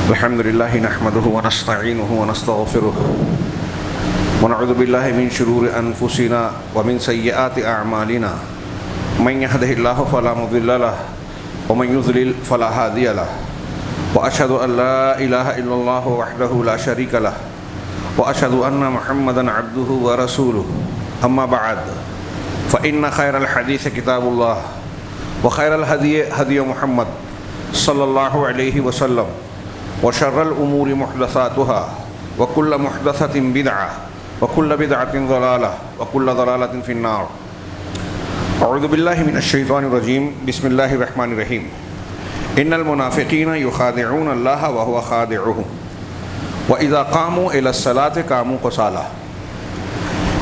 الحمد لله نحمده ونستعينه ونستغفره ونعوذ بالله من شرور أنفسنا ومن سيئات أعمالنا من يهده الله فلا مضل له ومن يضلل فلا هادي له وأشهد أن لا إله إلا الله وحده لا شريك له وأشهد أن محمدا عبده ورسوله أما بعد فإن خير الحديث كتاب الله وخير الهدي هدي محمد صلى الله عليه وسلم وشر الأمور محدثاتها وكل محدثة بدعة وكل بدعة ضلالة وكل ضلالة في النار. أعوذ بالله من الشيطان الرجيم. بسم الله الرحمن الرحيم. إن المنافقين يخادعون الله وهو خادعهم وإذا قاموا إلى الصلاة قاموا كسالى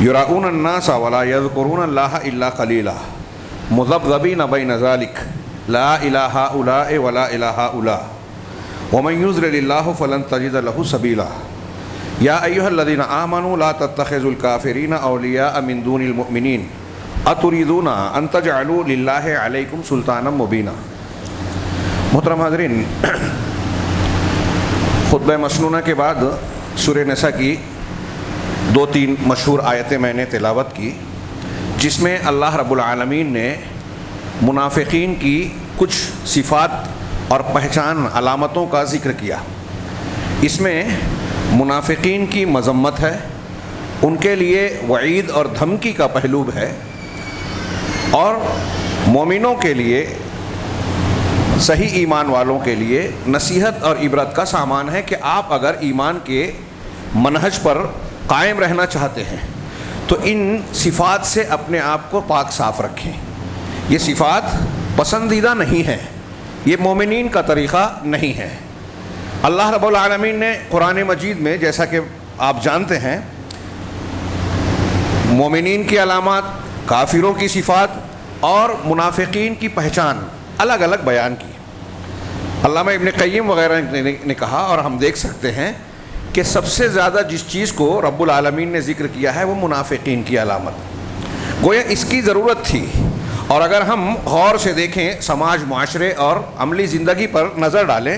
يراؤون الناس ولا يذكرون الله إلا قليلا مذبذبين بين ذلك لا إلى هؤلاء ولا إلى هؤلاء ومن يضلل الله فلن تجد له سبيلا. يا أيها الذين آمنوا لا تتخذوا الكافرين أولياء من دون المؤمنين أتريدون أن تجعلوا لله عليكم سلطانا مبينا. محترم حاضرین، خطبہ مسنونہ کے بعد سورہ نساء کی 2-3 مشہور آیتیں میں نے تلاوت کی، جس میں اللہ رب العالمین نے منافقین کی کچھ صفات اور پہچان علامتوں کا ذکر کیا. اس میں منافقین کی مذمت ہے، ان کے لیے وعید اور دھمکی کا پہلو ہے، اور مومنوں کے لیے، صحیح ایمان والوں کے لیے نصیحت اور عبرت کا سامان ہے کہ آپ اگر ایمان کے منہج پر قائم رہنا چاہتے ہیں تو ان صفات سے اپنے آپ کو پاک صاف رکھیں. یہ صفات پسندیدہ نہیں ہیں، یہ مومنین کا طریقہ نہیں ہے. اللہ رب العالمین نے قرآن مجید میں، جیسا کہ آپ جانتے ہیں، مومنین کی علامات، کافروں کی صفات اور منافقین کی پہچان الگ الگ بیان کی. علامہ ابن قیم وغیرہ نے کہا، اور ہم دیکھ سکتے ہیں کہ سب سے زیادہ جس چیز کو رب العالمین نے ذکر کیا ہے وہ منافقین کی علامت، گویا اس کی ضرورت تھی. اور اگر ہم غور سے دیکھیں، سماج، معاشرے اور عملی زندگی پر نظر ڈالیں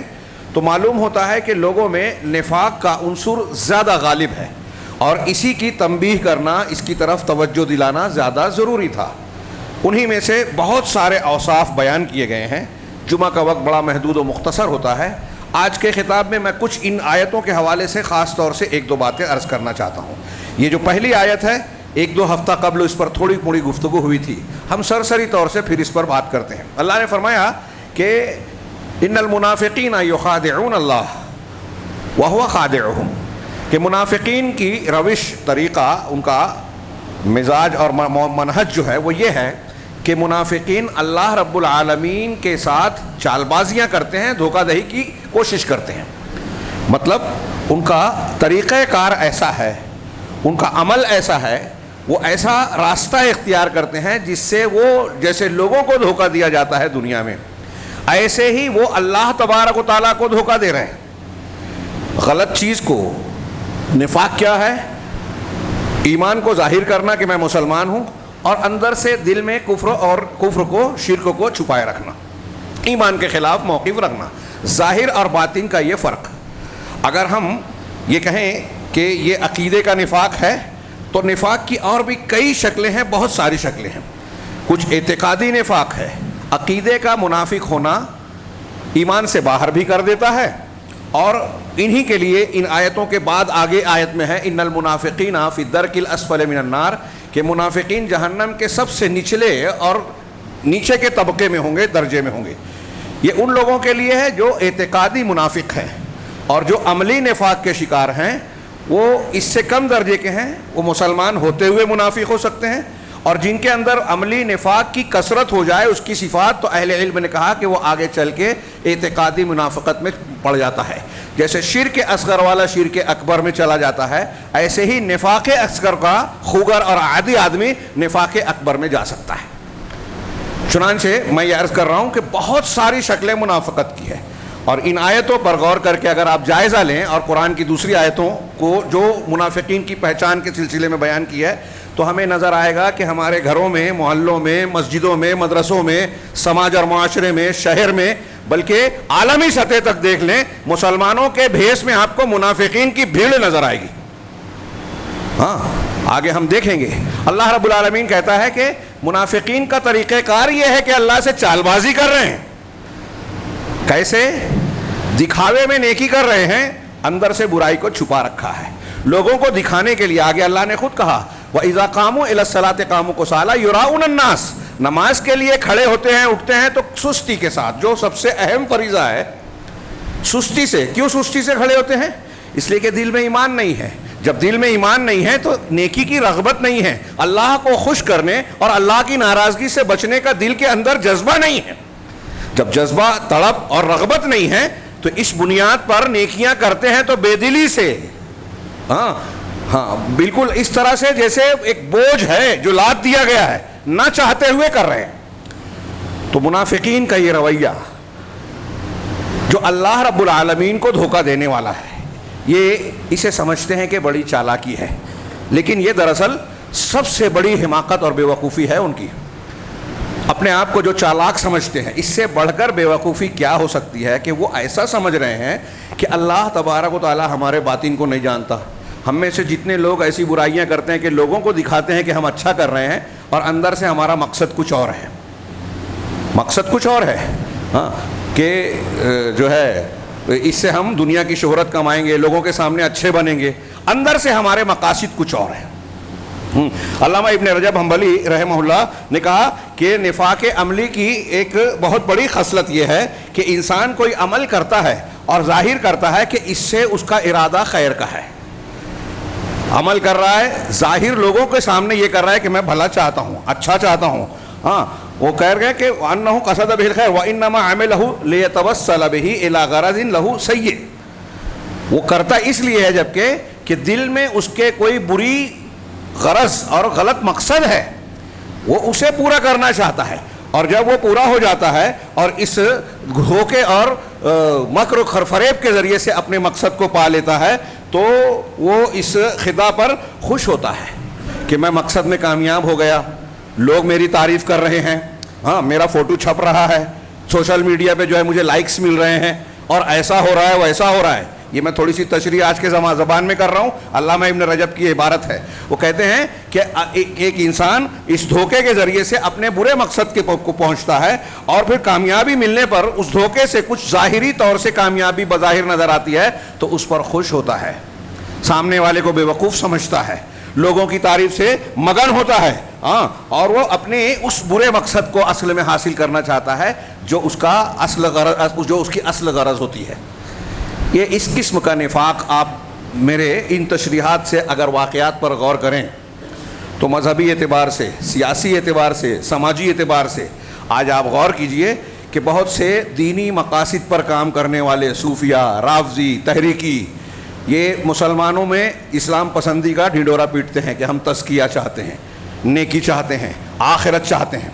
تو معلوم ہوتا ہے کہ لوگوں میں نفاق کا عنصر زیادہ غالب ہے، اور اسی کی تنبیہ کرنا، اس کی طرف توجہ دلانا زیادہ ضروری تھا. انہی میں سے بہت سارے اوصاف بیان کیے گئے ہیں. جمعہ کا وقت بڑا محدود و مختصر ہوتا ہے. آج کے خطاب میں کچھ ان آیتوں کے حوالے سے خاص طور سے 1-2 باتیں عرض کرنا چاہتا ہوں. یہ جو پہلی آیت ہے، 1-2 ہفتہ قبل اس پر تھوڑی موڑی گفتگو ہوئی تھی، ہم سرسری طور سے پھر اس پر بات کرتے ہیں. اللہ نے فرمایا کہ ان المنافقین یخادعون اللہ وہو خادعہم، کہ منافقین کی روش، طریقہ، ان کا مزاج اور منہج جو ہے وہ یہ ہے کہ منافقین اللہ رب العالمین کے ساتھ چال بازیاں کرتے ہیں، دھوکہ دہی کی کوشش کرتے ہیں. مطلب ان کا طریقہ کار ایسا ہے، ان کا عمل ایسا ہے، وہ ایسا راستہ اختیار کرتے ہیں جس سے وہ، جیسے لوگوں کو دھوکہ دیا جاتا ہے دنیا میں، ایسے ہی وہ اللہ تبارک و تعالیٰ کو دھوکہ دے رہے ہیں. غلط چیز کو، نفاق کیا ہے؟ ایمان کو ظاہر کرنا کہ میں مسلمان ہوں، اور اندر سے دل میں کفر کو، شرک کو چھپائے رکھنا، ایمان کے خلاف موقف رکھنا. ظاہر اور باطن کا یہ فرق. اگر ہم یہ کہیں کہ یہ عقیدے کا نفاق ہے تو نفاق کی اور بھی کئی شکلیں ہیں، بہت ساری شکلیں ہیں. کچھ اعتقادی نفاق ہے. عقیدے کا منافق ہونا ایمان سے باہر بھی کر دیتا ہے، اور انہی کے لیے ان آیتوں کے بعد آگے آیت میں ہے ان المنافقین فی الدرک الاسفل من النار، کہ منافقین جہنم کے سب سے نچلے اور نیچے کے طبقے میں ہوں گے، درجے میں ہوں گے. یہ ان لوگوں کے لیے ہے جو اعتقادی منافق ہیں، اور جو عملی نفاق کے شکار ہیں وہ اس سے کم درجے کے ہیں. وہ مسلمان ہوتے ہوئے منافق ہو سکتے ہیں، اور جن کے اندر عملی نفاق کی کثرت ہو جائے اس کی صفات، تو اہل علم نے کہا کہ وہ آگے چل کے اعتقادی منافقت میں پڑ جاتا ہے. جیسے شرک اصغر والا شرک اکبر میں چلا جاتا ہے، ایسے ہی نفاق اصغر کا خوگر اور عادی آدمی نفاق اکبر میں جا سکتا ہے. چنانچہ میں یہ عرض کر رہا ہوں کہ بہت ساری شکلیں منافقت کی ہے، اور ان آیتوں پر غور کر کے اگر آپ جائزہ لیں اور قرآن کی دوسری آیتوں کو جو منافقین کی پہچان کے سلسلے میں بیان کی ہے، تو ہمیں نظر آئے گا کہ ہمارے گھروں میں، محلوں میں، مسجدوں میں، مدرسوں میں، سماج اور معاشرے میں، شہر میں بلکہ عالمی سطح تک دیکھ لیں، مسلمانوں کے بھیس میں آپ کو منافقین کی بھیڑ نظر آئے گی. ہاں آگے ہم دیکھیں گے. اللہ رب العالمین کہتا ہے کہ منافقین کا طریقہ کار یہ ہے کہ اللہ سے چال بازی کر رہے ہیں. کیسے؟ دکھاوے میں نیکی کر رہے ہیں، اندر سے برائی کو چھپا رکھا ہے لوگوں کو دکھانے کے لیے. آگے اللہ نے خود کہا وَإِذَا قَامُوا إِلَى الصَّلَاةِ قَامُوا كُسَالَىٰ يُرَاءُونَ النَّاسَ. نماز کے لیے کھڑے ہوتے ہیں، اٹھتے ہیں تو سستی کے ساتھ، جو سب سے اہم فریضہ ہے، سستی سے. کیوں سستی سے کھڑے ہوتے ہیں؟ اس لیے کہ دل میں ایمان نہیں ہے. جب دل میں ایمان نہیں ہے تو نیکی کی رغبت نہیں ہے، اللہ کو خوش کرنے اور اللہ کی ناراضگی سے بچنے کا دل کے اندر جذبہ نہیں ہے. جب جذبہ، تڑپ اور رغبت نہیں ہے تو اس بنیاد پر نیکیاں کرتے ہیں تو بے دلی سے، ہاں بالکل اس طرح سے جیسے ایک بوجھ ہے جو لاد دیا گیا ہے، نہ چاہتے ہوئے کر رہے ہیں. تو منافقین کا یہ رویہ جو اللہ رب العالمین کو دھوکہ دینے والا ہے، یہ اسے سمجھتے ہیں کہ بڑی چالاکی ہے، لیکن یہ دراصل سب سے بڑی حماقت اور بے وقوفی ہے ان کی. اپنے آپ کو جو چالاک سمجھتے ہیں، اس سے بڑھ کر بے وقوفی کیا ہو سکتی ہے کہ وہ ایسا سمجھ رہے ہیں کہ اللہ تبارک و تعالی ہمارے باطن کو نہیں جانتا. ہم میں سے جتنے لوگ ایسی برائیاں کرتے ہیں کہ لوگوں کو دکھاتے ہیں کہ ہم اچھا کر رہے ہیں اور اندر سے ہمارا مقصد کچھ اور ہے، مقصد کچھ اور ہے. ہاں کہ جو ہے اس سے ہم دنیا کی شہرت کمائیں گے، لوگوں کے سامنے اچھے بنیں گے، اندر سے ہمارے مقاصد کچھ اور ہیں. علامہ ابن رجب حنبلی رحمہ اللہ نے کہا کہ نفاق عملی کی ایک بہت بڑی خصلت یہ ہے کہ انسان کوئی عمل کرتا ہے اور ظاہر کرتا ہے کہ اس سے اس کا ارادہ خیر کا ہے. عمل کر رہا ہے، ظاہر لوگوں کے سامنے یہ کر رہا ہے کہ میں بھلا چاہتا ہوں، اچھا چاہتا ہوں. ہاں وہ کہہ گئے کہ انہ قصد بہ الخیر وانما عملہ لیتوصل بہ الی غرض لہ سیئ. وہ کرتا اس لیے ہے جبکہ کہ دل میں اس کے کوئی بری غرض اور غلط مقصد ہے، وہ اسے پورا کرنا چاہتا ہے. اور جب وہ پورا ہو جاتا ہے اور اس دھوکے اور مکر و فریب کے ذریعے سے اپنے مقصد کو پا لیتا ہے تو وہ اس خطا پر خوش ہوتا ہے کہ میں مقصد میں کامیاب ہو گیا، لوگ میری تعریف کر رہے ہیں، ہاں میرا فوٹو چھپ رہا ہے، سوشل میڈیا پہ جو ہے مجھے لائکس مل رہے ہیں، اور ایسا ہو رہا ہے ویسا ہو رہا ہے. یہ میں تھوڑی سی تشریح آج کے زبان میں کر رہا ہوں. علامہ ابن رجب کی عبارت ہے. وہ کہتے ہیں کہ ایک انسان اس دھوکے کے ذریعے سے اپنے برے مقصد کے کو پہنچتا ہے اور پھر کامیابی ملنے پر اس دھوکے سے کچھ ظاہری طور سے کامیابی بظاہر نظر آتی ہے تو اس پر خوش ہوتا ہے، سامنے والے کو بے وقوف سمجھتا ہے، لوگوں کی تعریف سے مگن ہوتا ہے، ہاں اور وہ اپنے اس برے مقصد کو اصل میں حاصل کرنا چاہتا ہے جو اس کا اصل غرض، جو اس کی اصل غرض ہوتی ہے. یہ اس قسم کا نفاق آپ میرے ان تشریحات سے اگر واقعات پر غور کریں تو مذہبی اعتبار سے، سیاسی اعتبار سے، سماجی اعتبار سے آج آپ غور کیجئے کہ بہت سے دینی مقاصد پر کام کرنے والے صوفیہ، رافضی، تحریکی، یہ مسلمانوں میں اسلام پسندی کا ڈھنڈورا پیٹتے ہیں کہ ہم تزکیہ چاہتے ہیں، نیکی چاہتے ہیں، آخرت چاہتے ہیں.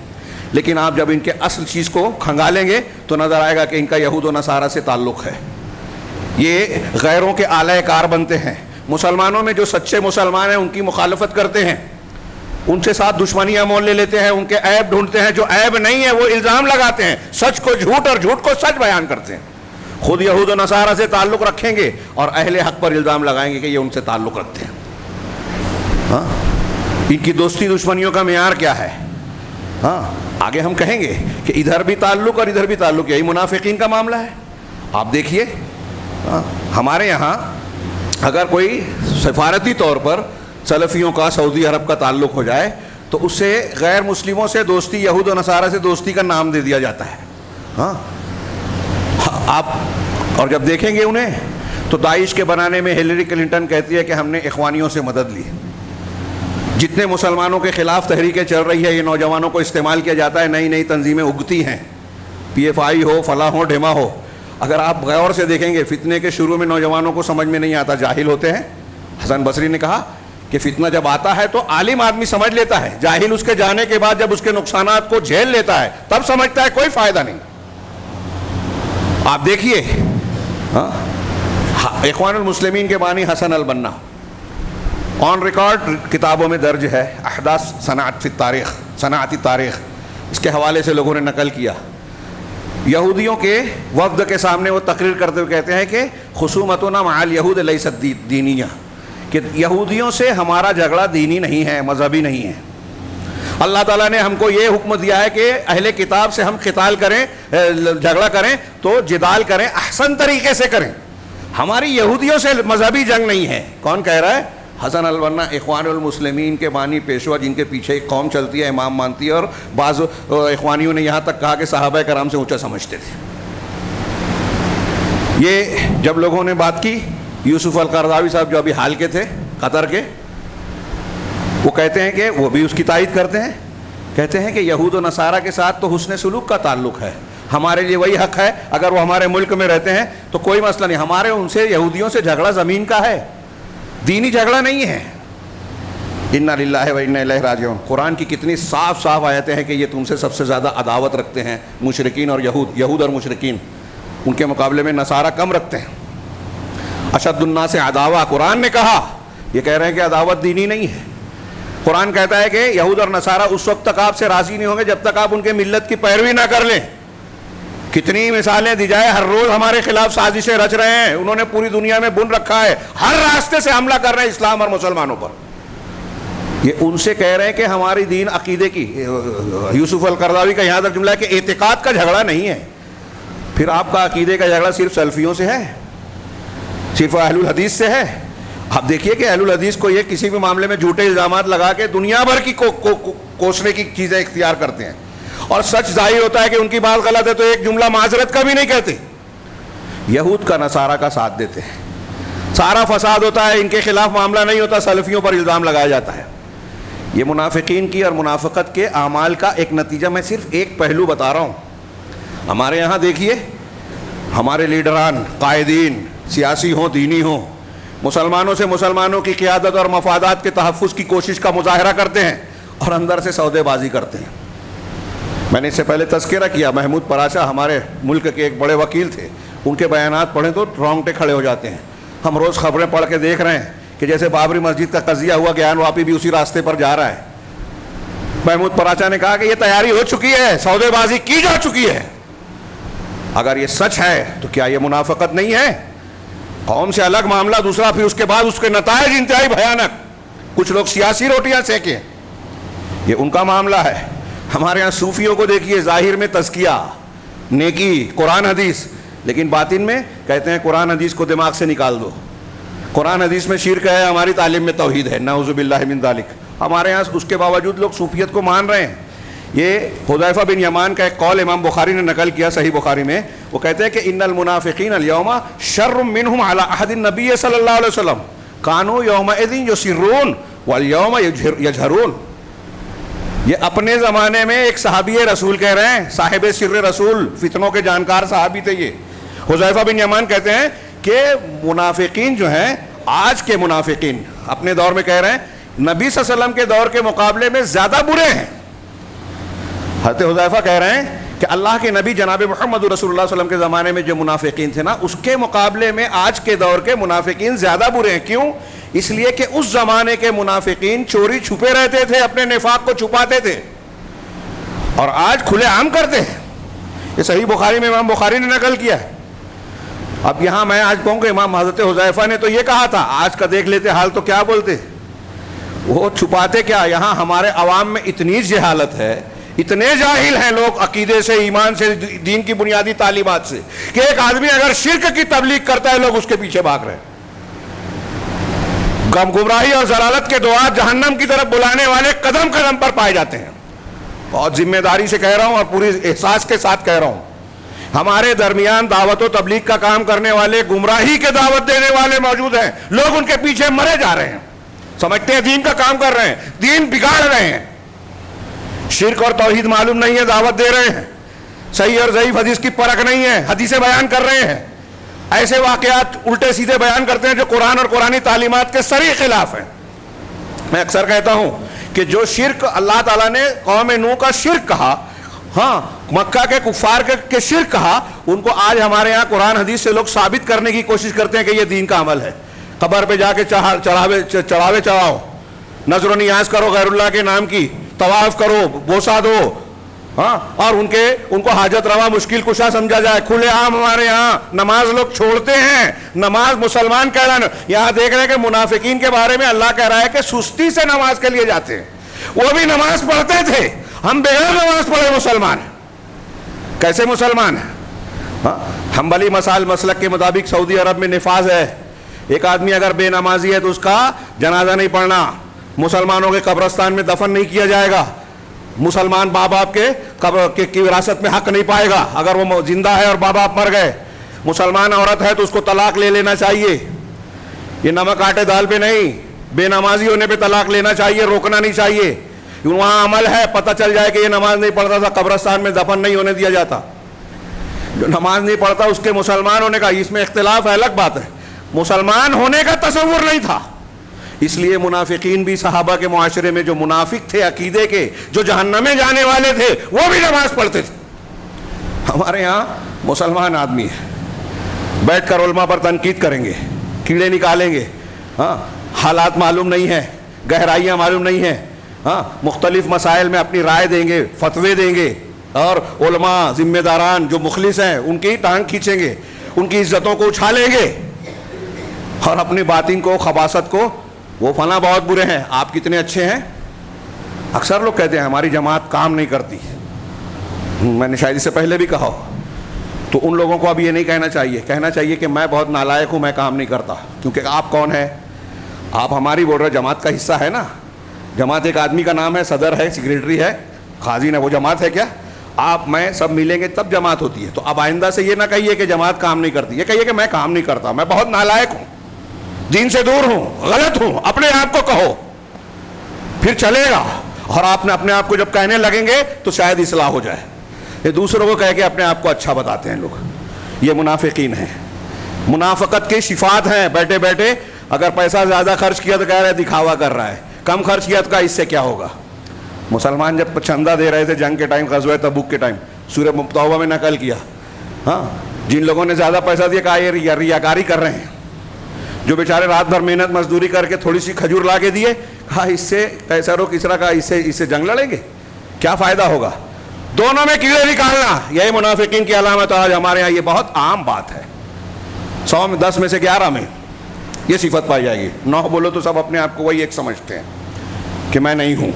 لیکن آپ جب ان کے اصل چیز کو کھنگالیں گے تو نظر آئے گا کہ ان کا یہود و نصارہ سے تعلق ہے. یہ غیروں کے اعلی کار بنتے ہیں. مسلمانوں میں جو سچے مسلمان ہیں ان کی مخالفت کرتے ہیں، ان سے ساتھ دشمنیاں مول لے لیتے ہیں، ان کے عیب ڈھونڈتے ہیں، جو عیب نہیں ہے وہ الزام لگاتے ہیں، سچ کو جھوٹ اور جھوٹ کو سچ بیان کرتے ہیں. خود یہود و نصارہ سے تعلق رکھیں گے اور اہل حق پر الزام لگائیں گے کہ یہ ان سے تعلق رکھتے ہیں. ہاں ان کی دوستی دشمنیوں کا معیار کیا ہے؟ ہاں آگے ہم کہیں گے کہ ادھر بھی تعلق اور ادھر بھی تعلق، یہی منافقین کا معاملہ ہے. آپ دیکھیے ہمارے یہاں اگر کوئی سفارتی طور پر سلفیوں کا سعودی عرب کا تعلق ہو جائے تو اس سے غیر مسلموں سے دوستی، یہود و نصارہ سے دوستی کا نام دے دیا جاتا ہے. ہاں آپ اور جب دیکھیں گے انہیں تو داعش کے بنانے میں ہیلری کلنٹن کہتی ہے کہ ہم نے اخوانیوں سے مدد لی. جتنے مسلمانوں کے خلاف تحریکیں چل رہی ہے یہ نوجوانوں کو استعمال کیا جاتا ہے، نئی نئی تنظیمیں اگتی ہیں، پی ایف آئی ہو، فلاں ہو، ڈھیما ہو. اگر آپ غور سے دیکھیں گے فتنے کے شروع میں نوجوانوں کو سمجھ میں نہیں آتا، جاہل ہوتے ہیں. حسن بصری نے کہا کہ فتنہ جب آتا ہے تو عالم آدمی سمجھ لیتا ہے، جاہل اس کے جانے کے بعد جب اس کے نقصانات کو جھیل لیتا ہے تب سمجھتا ہے کوئی فائدہ نہیں. آپ دیکھیے اخوان المسلمین کے بانی حسن البنا آن ریکارڈ کتابوں میں درج ہے، احداث صنعت فی التاریخ، صنعتی تاریخ، اس کے حوالے سے لوگوں نے نقل کیا یہودیوں کے وفد کے سامنے وہ تقریر کرتے ہوئے کہتے ہیں کہ خصومتنا مع الیہود لیست دینیہ، کہ یہودیوں سے ہمارا جھگڑا دینی نہیں ہے، مذہبی نہیں ہے۔ اللہ تعالیٰ نے ہم کو یہ حکم دیا ہے کہ اہل کتاب سے ہم قتال کریں، جھگڑا کریں تو جدال کریں، احسن طریقے سے کریں، ہماری یہودیوں سے مذہبی جنگ نہیں ہے۔ کون کہہ رہا ہے؟ حسن البنا، اخوان المسلمین کے بانی پیشوا، جن کے پیچھے ایک قوم چلتی ہے، امام مانتی ہے، اور بعض اخوانیوں نے یہاں تک کہا کہ صحابہ کرام سے اونچا سمجھتے تھے۔ یہ جب لوگوں نے بات کی، یوسف القرضاوی صاحب جو ابھی حال کے تھے قطر کے، وہ کہتے ہیں کہ وہ بھی اس کی تائید کرتے ہیں، کہتے ہیں کہ یہود و نصارہ کے ساتھ تو حسن سلوک کا تعلق ہے، ہمارے لیے وہی حق ہے، اگر وہ ہمارے ملک میں رہتے ہیں تو کوئی مسئلہ نہیں، ہمارے ان سے یہودیوں سے جھگڑا زمین کا ہے، دینی جھگڑا نہیں ہے۔ انا للہ و انا الیہ راجعون۔ قرآن کی کتنی صاف صاف آیتیں ہیں کہ یہ تم سے سب سے زیادہ عداوت رکھتے ہیں، مشرکین اور یہود اور مشرکین، ان کے مقابلے میں نصارہ کم رکھتے ہیں۔ اشد الناس عداوہ قرآن نے کہا، یہ کہہ رہے ہیں کہ عداوت دینی نہیں ہے۔ قرآن کہتا ہے کہ یہود اور نصارہ اس وقت تک آپ سے راضی نہیں ہوں گے جب تک آپ ان کے ملت کی پیروی نہ کر لیں۔ کتنی مثالیں دی جائے، ہر روز ہمارے خلاف سازشیں رچ رہے ہیں، انہوں نے پوری دنیا میں بن رکھا ہے، ہر راستے سے حملہ کر رہے ہیں اسلام اور مسلمانوں پر۔ یہ ان سے کہہ رہے ہیں کہ ہماری دین عقیدے کی، یوسف القرضاوی کا یہاں تک جملہ ہے کہ اعتقاد کا جھگڑا نہیں ہے۔ پھر آپ کا عقیدے کا جھگڑا صرف سلفیوں سے ہے، صرف اہل الحدیث سے ہے؟ آپ دیکھیے کہ اہل الحدیث کو یہ کسی بھی معاملے میں جھوٹے الزامات لگا کے دنیا بھر کی کوسنے کی چیزیں اختیار کرتے ہیں، اور سچ ظاہر ہوتا ہے کہ ان کی بات غلط ہے تو ایک جملہ معذرت کا بھی نہیں کہتے۔ یہود کا نصارہ کا ساتھ دیتے ہیں، سارا فساد ہوتا ہے، ان کے خلاف معاملہ نہیں ہوتا، سلفیوں پر الزام لگایا جاتا ہے۔ یہ منافقین کی اور منافقت کے اعمال کا ایک نتیجہ، میں صرف ایک پہلو بتا رہا ہوں۔ ہمارے یہاں دیکھیے، ہمارے لیڈران، قائدین، سیاسی ہوں، دینی ہوں، مسلمانوں سے مسلمانوں کی قیادت اور مفادات کے تحفظ کی کوشش کا مظاہرہ کرتے ہیں اور اندر سے سودے بازی کرتے ہیں۔ میں نے اس سے پہلے تذکرہ کیا، محمود پراشا ہمارے ملک کے ایک بڑے وکیل تھے، ان کے بیانات پڑھیں تو رونگٹے کھڑے ہو جاتے ہیں۔ ہم روز خبریں پڑھ کے دیکھ رہے ہیں کہ جیسے بابری مسجد کا قضیہ ہوا، گیان واپی بھی اسی راستے پر جا رہا ہے۔ محمود پراشا نے کہا کہ یہ تیاری ہو چکی ہے، سودے بازی کی جا چکی ہے۔ اگر یہ سچ ہے تو کیا یہ منافقت نہیں ہے؟ قوم سے الگ معاملہ دوسرا، پھر اس کے بعد اس کے نتائج انتہائی بھیانک، کچھ لوگ سیاسی روٹیاں سینکیں، یہ ان کا معاملہ ہے۔ ہمارے یہاں صوفیوں کو دیکھیے، ظاہر میں تزکیہ، نیکی، قرآن حدیث، لیکن باطن میں کہتے ہیں قرآن حدیث کو دماغ سے نکال دو، قرآن حدیث میں شرک ہے، ہماری تعلیم میں توحید ہے، نعوذ باللہ من ذالک۔ ہمارے یہاں اس کے باوجود لوگ صوفیت کو مان رہے ہیں۔ یہ حذیفہ بن یمان کا ایک قول امام بخاری نے نقل کیا صحیح بخاری میں، وہ کہتے ہیں کہ ان المنافقین اليوم شر منهم على عهد النبی صلی اللہ علیہ وسلم كانوا يومئذ يسرون واليوم يجهرون۔ یہ اپنے زمانے میں ایک صحابی رسول کہہ رہے ہیں، صاحب سر رسول، فتنوں کے جانکار صحابی تھے یہ۔ حذیفہ بن یمان کہتے ہیں کہ منافقین جو ہیں، آج کے منافقین اپنے دور میں کہہ رہے ہیں، نبی صلی اللہ علیہ وسلم کے دور کے مقابلے میں زیادہ برے ہیں۔ حضرت حذیفہ کہہ رہے ہیں کہ اللہ کے نبی جناب محمد رسول اللہ صلی اللہ علیہ وسلم کے زمانے میں جو منافقین تھے نا، اس کے مقابلے میں آج کے دور کے منافقین زیادہ برے ہیں۔ کیوں؟ اس لیے کہ اس زمانے کے منافقین چوری چھپے رہتے تھے، اپنے نفاق کو چھپاتے تھے، اور آج کھلے عام کرتے ہیں۔ یہ صحیح بخاری میں امام بخاری نے نقل کیا ہے۔ اب یہاں میں آج کہوں گا امام حضرت حذیفہ نے تو یہ کہا تھا، آج کا دیکھ لیتے حال تو کیا بولتے، وہ چھپاتے کیا۔ یہاں ہمارے عوام میں اتنی جہالت ہے، اتنے جاہل ہیں لوگ عقیدے سے، ایمان سے، دین کی بنیادی تعلیمات سے، کہ ایک آدمی اگر شرک کی تبلیغ کرتا ہے لوگ اس کے پیچھے بھاگ رہے ہیں۔ گمراہی اور ضلالت کے دعات جہنم کی طرف بلانے والے قدم قدم پر پائے جاتے ہیں۔ بہت ذمہ داری سے کہہ رہا ہوں اور پوری احساس کے ساتھ کہہ رہا ہوں، ہمارے درمیان دعوت و تبلیغ کا کام کرنے والے، گمراہی کے دعوت دینے والے موجود ہیں، لوگ ان کے پیچھے مرے جا رہے ہیں، سمجھتے ہیں دین کا کام کر رہے ہیں، دین بگاڑ رہے ہیں، شرک اور توحید معلوم نہیں ہے، دعوت دے رہے ہیں، صحیح اور ضعیف حدیث کی پرکھ نہیں ہے، حدیثیں بیان کر رہے ہیں، ایسے واقعات الٹے سیدھے بیان کرتے ہیں جو قرآن اور قرآنی تعلیمات کے صریح خلاف ہیں۔ میں اکثر کہتا ہوں کہ جو شرک اللہ تعالیٰ نے قوم نوح کا شرک کہا، ہاں مکہ کے کفار کے شرک کہا، ان کو آج ہمارے یہاں قرآن حدیث سے لوگ ثابت کرنے کی کوشش کرتے ہیں کہ یہ دین کا عمل ہے۔ قبر پہ جا کے چڑھاوے چڑھاؤ، نظر و نیاز کرو غیر اللہ کے نام کی، طواف کرو، بوسا دو، ہاں، اور ان کو حاجت روا مشکل کشا سمجھا جائے. کھلے عام ہمارے یہاں نماز لوگ چھوڑتے ہیں. نماز مسلمان کہہ رہا ہے. یہاں دیکھ رہے ہیں کہ منافقین کے بارے میں اللہ کہہ رہا ہے کہ سستی سے نماز کے لیے جاتے ہیں. وہ بھی نماز پڑھتے تھے, ہم بغیر نماز پڑھے مسلمان ہیں. کیسے مسلمان ہیں؟ حنبلی مسلک کے مطابق سعودی عرب میں نفاذ ہے, ایک آدمی اگر بے نمازی ہے تو اس کا جنازہ نہیں پڑھنا, مسلمانوں کے قبرستان میں دفن نہیں کیا جائے گا, مسلمان ماں باپ کے قبر کی وراثت میں حق نہیں پائے گا اگر وہ زندہ ہے اور ماں باپ مر گئے. مسلمان عورت ہے تو اس کو طلاق لے لینا چاہیے. یہ نمک آٹے دال پہ نہیں, بے نمازی ہونے پہ طلاق لینا چاہیے, روکنا نہیں چاہیے. وہاں عمل ہے, پتہ چل جائے کہ یہ نماز نہیں پڑھتا تھا, قبرستان میں دفن نہیں ہونے دیا جاتا. جو نماز نہیں پڑھتا اس کے مسلمان ہونے کا, اس میں اختلاف ہے, الگ بات ہے. مسلمان ہونے کا تصور نہیں تھا. اس لیے منافقین بھی صحابہ کے معاشرے میں جو منافق تھے عقیدے کے, جو جہنم میں جانے والے تھے, وہ بھی نماز پڑھتے تھے. ہمارے یہاں مسلمان آدمی ہے, بیٹھ کر علماء پر تنقید کریں گے, کیڑے نکالیں گے, ہاں حالات معلوم نہیں ہیں, گہرائیاں معلوم نہیں ہیں, ہاں مختلف مسائل میں اپنی رائے دیں گے, فتوے دیں گے, اور علماء ذمہ داران جو مخلص ہیں ان کی ٹانگ کھینچیں گے, ان کی عزتوں کو اچھالیں گے, اور اپنی باطن کو, خباثت کو, وہ فلاں بہت برے ہیں, آپ کتنے اچھے ہیں. اکثر لوگ کہتے ہیں ہماری جماعت کام نہیں کرتی. میں نے شاید اس سے پہلے بھی کہا ہو, تو ان لوگوں کو اب یہ نہیں کہنا چاہیے, کہنا چاہیے کہ میں بہت نالائق ہوں, میں کام نہیں کرتا. کیونکہ آپ کون ہیں؟ آپ ہماری بول رہے جماعت کا حصہ ہے نا. جماعت ایک آدمی کا نام ہے, صدر ہے, سیکریٹری ہے, خازن ہے, وہ جماعت ہے کیا؟ آپ میں سب ملیں گے تب جماعت ہوتی ہے. تو اب آئندہ سے یہ نہ کہیے کہ جماعت کام نہیں کرتی, یہ کہیے کہ میں کام نہیں کرتا, میں بہت نالائق ہوں, دین سے دور ہوں, غلط ہوں. اپنے آپ کو کہو, پھر چلے گا. اور آپ نے اپنے آپ کو جب کہنے لگیں گے تو شاید اصلاح ہو جائے. یہ دوسروں کو کہہ کے اپنے آپ کو اچھا بتاتے ہیں لوگ, یہ منافقین ہیں. منافقت کی صفات ہیں. بیٹھے بیٹھے اگر پیسہ زیادہ خرچ کیا تو کہہ رہے دکھاوا کر رہا ہے, کم خرچ کیا تو کہا اس سے کیا ہوگا. مسلمان جب چندہ دے رہے تھے جنگ کے ٹائم, غزوہ تبوک کے ٹائم, سورہ توبہ میں نقل کیا, ہاں جن لوگوں نے زیادہ پیسہ دیا کہا یہ ریاکاری کر رہے ہیں. جو بیچارے رات بھر محنت مزدوری کر کے تھوڑی سی کھجور لا کے دیے, کہا اس سے کیسا رو کس طرح کا, اس سے جنگ لڑیں گے, کیا فائدہ ہوگا. دونوں میں کیڑے نکالنا, یہی منافقین کی علامت. آج ہمارے یہاں یہ بہت عام بات ہے. 100 میں 10 میں سے 11 میں یہ صفت پائی جائے گی. 9 بولو تو سب اپنے آپ کو وہی ایک سمجھتے ہیں کہ میں نہیں ہوں.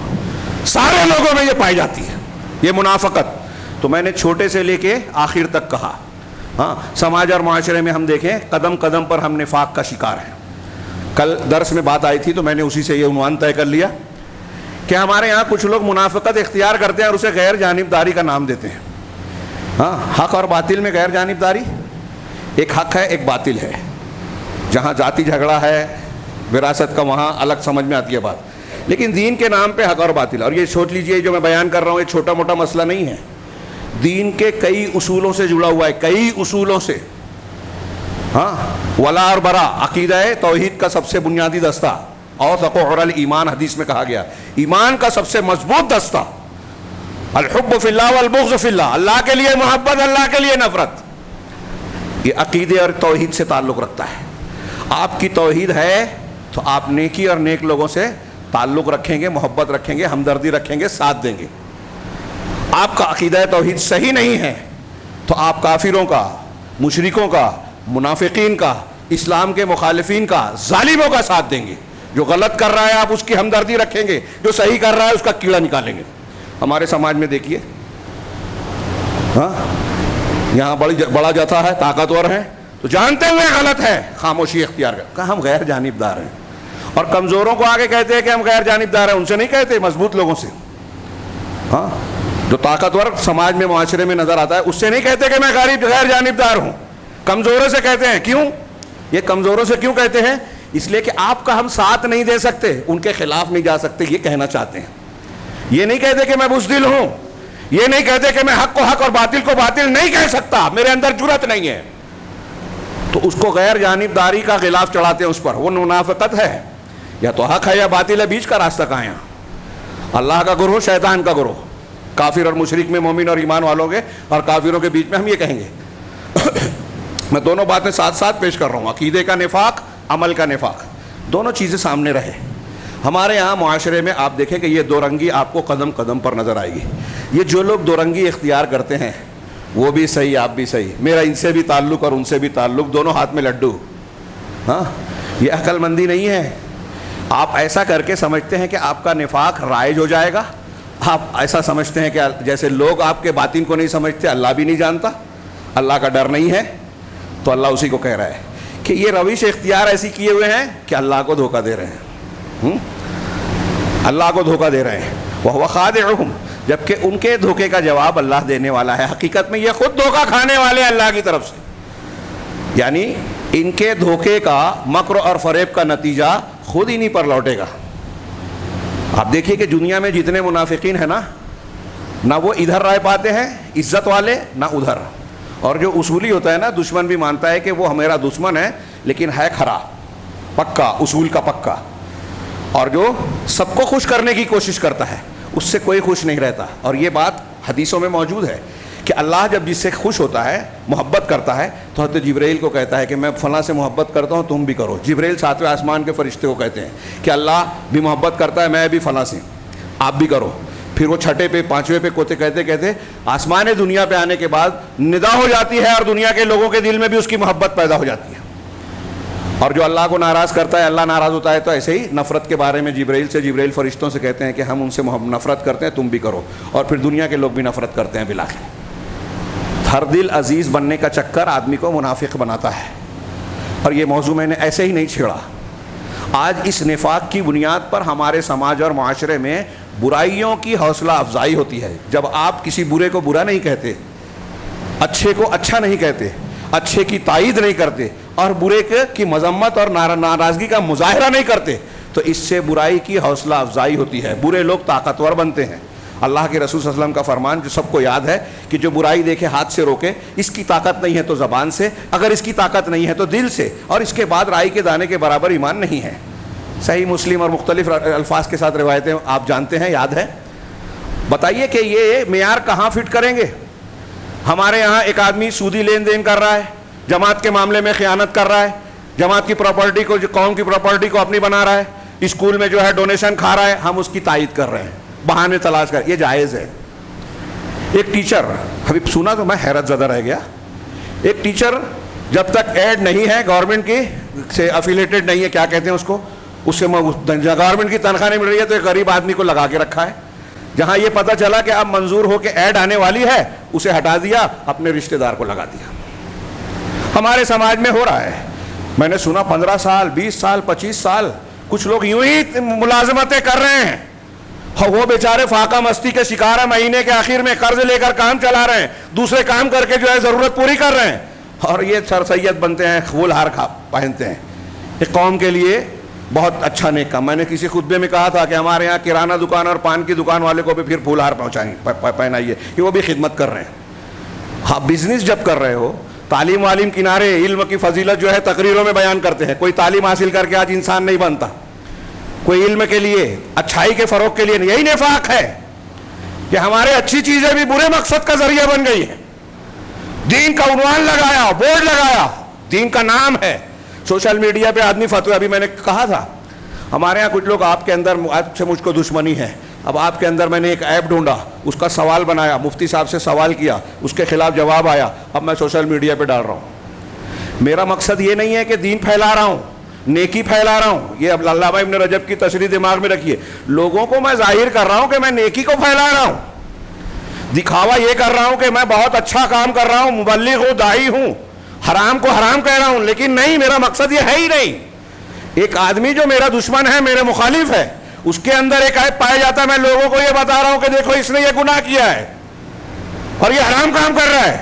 سارے لوگوں میں یہ پائی جاتی ہے یہ منافقت. تو میں نے چھوٹے سے لے کے آخر تک کہا, ہاں سماج اور معاشرے میں ہم دیکھیں قدم قدم پر ہم نفاق کا شکار ہیں. کل درس میں بات آئی تھی تو میں نے اسی سے یہ عنوان طے کر لیا کہ ہمارے یہاں کچھ لوگ منافقت اختیار کرتے ہیں اور اسے غیر جانبداری کا نام دیتے ہیں. ہاں حق اور باطل میں غیر جانبداری, ایک حق ہے ایک باطل ہے. جہاں ذاتی جھگڑا ہے وراثت کا وہاں الگ سمجھ میں آتی ہے بات, لیکن دین کے نام پہ حق اور باطل. اور یہ سوچ لیجئے جو میں بیان کر رہا ہوں یہ چھوٹا موٹا مسئلہ نہیں ہے, دین کے کئی اصولوں سے جڑا ہوا ہے, کئی اصولوں سے. ہاں ولا اور برا عقیدہ توحید کا سب سے بنیادی دستہ, اور تقوع الایمان حدیث میں کہا گیا ایمان کا سب سے مضبوط دستہ. الحب فی اللہ والبغض فی اللہ, اللہ کے لیے محبت, اللہ کے لیے نفرت. یہ عقیدے اور توحید سے تعلق رکھتا ہے. آپ کی توحید ہے تو آپ نیکی اور نیک لوگوں سے تعلق رکھیں گے, محبت رکھیں گے, ہمدردی رکھیں گے, ساتھ دیں گے. آپ کا عقیدہ توحید صحیح نہیں ہے تو آپ کافروں کا, مشرکوں کا, منافقین کا, اسلام کے مخالفین کا, ظالموں کا ساتھ دیں گے. جو غلط کر رہا ہے آپ اس کی ہمدردی رکھیں گے, جو صحیح کر رہا ہے اس کا کیڑا نکالیں گے. ہمارے سماج میں دیکھیے, ہاں یہاں بڑا جتھا ہے, طاقتور ہے, تو جانتے ہوئے غلط ہے خاموشی اختیار کر, ہم غیر جانبدار ہیں. اور کمزوروں کو آگے کہتے ہیں کہ ہم غیر جانبدار ہیں, ان سے نہیں کہتے, مضبوط لوگوں سے. ہاں جو طاقتور سماج میں معاشرے میں نظر آتا ہے اس سے نہیں کہتے کہ میں غیر جانبدار ہوں, کمزوروں سے کہتے ہیں. کیوں یہ کمزوروں سے کیوں کہتے ہیں؟ اس لیے کہ آپ کا ہم ساتھ نہیں دے سکتے, ان کے خلاف نہیں جا سکتے, یہ کہنا چاہتے ہیں. یہ نہیں کہتے کہ میں بزدل ہوں, یہ نہیں کہتے کہ میں حق کو حق اور باطل کو باطل نہیں کہہ سکتا, میرے اندر جرأت نہیں ہے. تو اس کو غیر جانبداری کا غلاف چڑھاتے ہیں اس پر, وہ منافقت ہے. یا تو حق ہے یا باطل ہے, بیچ کا راستہ کہاں ہے؟ اللہ کا گروہ, شیطان کا گروہ. کافر اور مشرک میں مومن اور ایمان والوں کے اور کافروں کے بیچ میں ہم یہ کہیں گے. میں دونوں باتیں ساتھ ساتھ پیش کر رہا ہوں, عقیدے کا نفاق, عمل کا نفاق, دونوں چیزیں سامنے رہے. ہمارے یہاں معاشرے میں آپ دیکھیں کہ یہ دو رنگی آپ کو قدم قدم پر نظر آئے گی. یہ جو لوگ دو رنگی اختیار کرتے ہیں وہ بھی صحیح آپ بھی صحیح، میرا ان سے بھی تعلق اور ان سے بھی تعلق، دونوں ہاتھ میں لڈو، ہاں یہ عقل مندی نہیں ہے. آپ ایسا کر کے سمجھتے ہیں کہ آپ کا نفاق رائج ہو جائے گا. آپ ایسا سمجھتے ہیں کہ جیسے لوگ آپ کے باطن کو نہیں سمجھتے، اللہ بھی نہیں جانتا، اللہ کا ڈر نہیں ہے. تو اللہ اسی کو کہہ رہا ہے کہ یہ روش اختیار ایسی کیے ہوئے ہیں کہ اللہ کو دھوکہ دے رہے ہیں، اللہ کو دھوکہ دے رہے ہیں. وَهُوَ خَادِعُهُمْ، جبکہ ان کے دھوکے کا جواب اللہ دینے والا ہے. حقیقت میں یہ خود دھوکہ کھانے والے ہیں اللہ کی طرف سے. یعنی ان کے دھوکے کا، مکر اور فریب کا نتیجہ خود انہی پر لوٹے گا. آپ دیکھیے کہ دنیا میں جتنے منافقین ہیں نا، نہ وہ ادھر رہ پاتے ہیں عزت والے، نہ ادھر. اور جو اصولی ہوتا ہے نا، دشمن بھی مانتا ہے کہ وہ میرا دشمن ہے لیکن ہے کھرا، پکا، اصول کا پکا. اور جو سب کو خوش کرنے کی کوشش کرتا ہے اس سے کوئی خوش نہیں رہتا. اور یہ بات حدیثوں میں موجود ہے کہ اللہ جب جس سے خوش ہوتا ہے، محبت کرتا ہے، تو حضرت جبرائیل کو کہتا ہے کہ میں فلاں سے محبت کرتا ہوں، تم بھی کرو. جبرائیل 7ویں آسمان کے فرشتے کو کہتے ہیں کہ اللہ بھی محبت کرتا ہے، میں بھی فلاں سے، آپ بھی کرو. پھر وہ 6 پہ 5ویں پہ کوتے کہتے آسمان دنیا پہ آنے کے بعد ندا ہو جاتی ہے اور دنیا کے لوگوں کے دل میں بھی اس کی محبت پیدا ہو جاتی ہے. اور جو اللہ کو ناراض کرتا ہے، اللہ ناراض ہوتا ہے. تو ایسے ہی نفرت کے بارے میں جبرائیل فرشتوں سے کہتے ہیں کہ ہم ان سے نفرت کرتے ہیں، تم بھی کرو. اور پھر دنیا کے لوگ بھی نفرت کرتے ہیں بالآخر. ہر دل عزیز بننے کا چکر آدمی کو منافق بناتا ہے. اور یہ موضوع میں نے ایسے ہی نہیں چھیڑا. آج اس نفاق کی بنیاد پر ہمارے سماج اور معاشرے میں برائیوں کی حوصلہ افزائی ہوتی ہے. جب آپ کسی برے کو برا نہیں کہتے، اچھے کو اچھا نہیں کہتے، اچھے کی تائید نہیں کرتے، اور برے کی مذمت اور ناراضگی کا مظاہرہ نہیں کرتے، تو اس سے برائی کی حوصلہ افزائی ہوتی ہے. برے لوگ طاقتور بنتے ہیں. اللہ کے رسول صلی اللہ علیہ وسلم کا فرمان جو سب کو یاد ہے کہ جو برائی دیکھے ہاتھ سے روکے. اس کی طاقت نہیں ہے تو زبان سے، اگر اس کی طاقت نہیں ہے تو دل سے، اور اس کے بعد رائی کے دانے کے برابر ایمان نہیں ہے. صحیح مسلم اور مختلف الفاظ کے ساتھ روایتیں آپ جانتے ہیں، یاد ہے. بتائیے کہ یہ معیار کہاں فٹ کریں گے؟ ہمارے یہاں ایک آدمی سودی لین دین کر رہا ہے، جماعت کے معاملے میں خیانت کر رہا ہے، جماعت کی پراپرٹی کو، قوم کی پراپرٹی کو اپنی بنا رہا ہے، اسکول میں جو ہے ڈونیشن کھا رہا ہے، ہم اس کی تائید کر رہے ہیں، بہانے تلاش کر. یہ جائز ہے. ایک ٹیچر، ابھی سنا تو میں حیرت زدہ رہ گیا. ایک ٹیچر جب تک ایڈ نہیں ہے گورنمنٹ کی سے افیلیٹڈ نہیں ہے، کیا کہتے ہیں اس کو، اس سے گورنمنٹ کی تنخواہ نہیں مل رہی ہے، تو ایک غریب آدمی کو لگا کے رکھا ہے. جہاں یہ پتہ چلا کہ اب منظور ہو کے ایڈ آنے والی ہے، اسے ہٹا دیا، اپنے رشتہ دار کو لگا دیا. ہمارے سماج میں ہو رہا ہے. میں نے سنا 15 سال 20 سال 25 سال کچھ لوگ یوں ہی ملازمتیں کر رہے ہیں. وہ بیچارے فاقہ مستی کے شکار ہیں، مہینے کے آخر میں قرض لے کر کام چلا رہے ہیں، دوسرے کام کر کے جو ہے ضرورت پوری کر رہے ہیں، اور یہ سر سید بنتے ہیں، پھول ہار پہنتے ہیں. ایک قوم کے لیے بہت اچھا نیک کام. میں نے کسی خطبے میں کہا تھا کہ ہمارے یہاں کرانہ دکان اور پان کی دکان والے کو بھی پھر پھول ہار پہنائیے کہ وہ بھی خدمت کر رہے ہیں. ہاں، بزنس جب کر رہے ہو، تعلیم والیم کنارے، علم کی فضیلت جو ہے تقریروں میں بیان کرتے ہیں. کوئی تعلیم حاصل کر کے آج انسان نہیں بنتا، کوئی علم کے لیے، اچھائی کے فروغ کے لیے نہیں. یہی نفاق ہے کہ ہمارے اچھی چیزیں بھی برے مقصد کا ذریعہ بن گئی ہیں. دین کا عنوان لگایا، بورڈ لگایا، دین کا نام ہے. سوشل میڈیا پہ آدمی فتوی، ابھی میں نے کہا تھا ہمارے ہاں کچھ لوگ آپ کے اندر آپ سے مجھ کو دشمنی ہے. اب آپ کے اندر میں نے ایک ایپ ڈھونڈا، اس کا سوال بنایا، مفتی صاحب سے سوال کیا، اس کے خلاف جواب آیا، اب میں سوشل میڈیا پہ ڈال رہا ہوں. میرا مقصد یہ نہیں ہے کہ دین پھیلا رہا ہوں، نیکی پھیلا رہا ہوں. یہ علامہ ابن رجب کی تشریح دماغ میں رکھیے. لوگوں کو میں ظاہر کر رہا ہوں کہ میں نیکی کو پھیلا رہا ہوں، دکھاوا یہ کر رہا ہوں کہ میں بہت اچھا کام کر رہا ہوں، مبلغ ہوں، داعی ہوں، حرام کو حرام کہہ رہا ہوں. لیکن نہیں، میرا مقصد یہ ہے ہی نہیں. ایک آدمی جو میرا دشمن ہے، میرے مخالف ہے، اس کے اندر ایک عیب پایا جاتا ہے، میں لوگوں کو یہ بتا رہا ہوں کہ دیکھو اس نے یہ گناہ کیا ہے اور یہ حرام کام کر رہا ہے.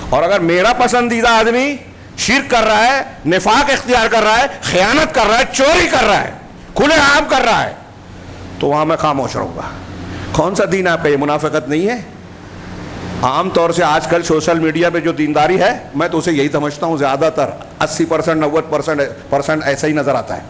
اور اگر میرا پسندیدہ آدمی شرک کر رہا ہے، نفاق اختیار کر رہا ہے، خیانت کر رہا ہے، چوری کر رہا ہے، کھلے عام کر رہا ہے، تو وہاں میں خاموش رہوں گا. کون سا دین آپ کا؟ یہ منافقت نہیں ہے. عام طور سے آج کل سوشل میڈیا پہ جو دینداری ہے، میں تو اسے یہی سمجھتا ہوں زیادہ تر 80% 90% ایسا ہی نظر آتا ہے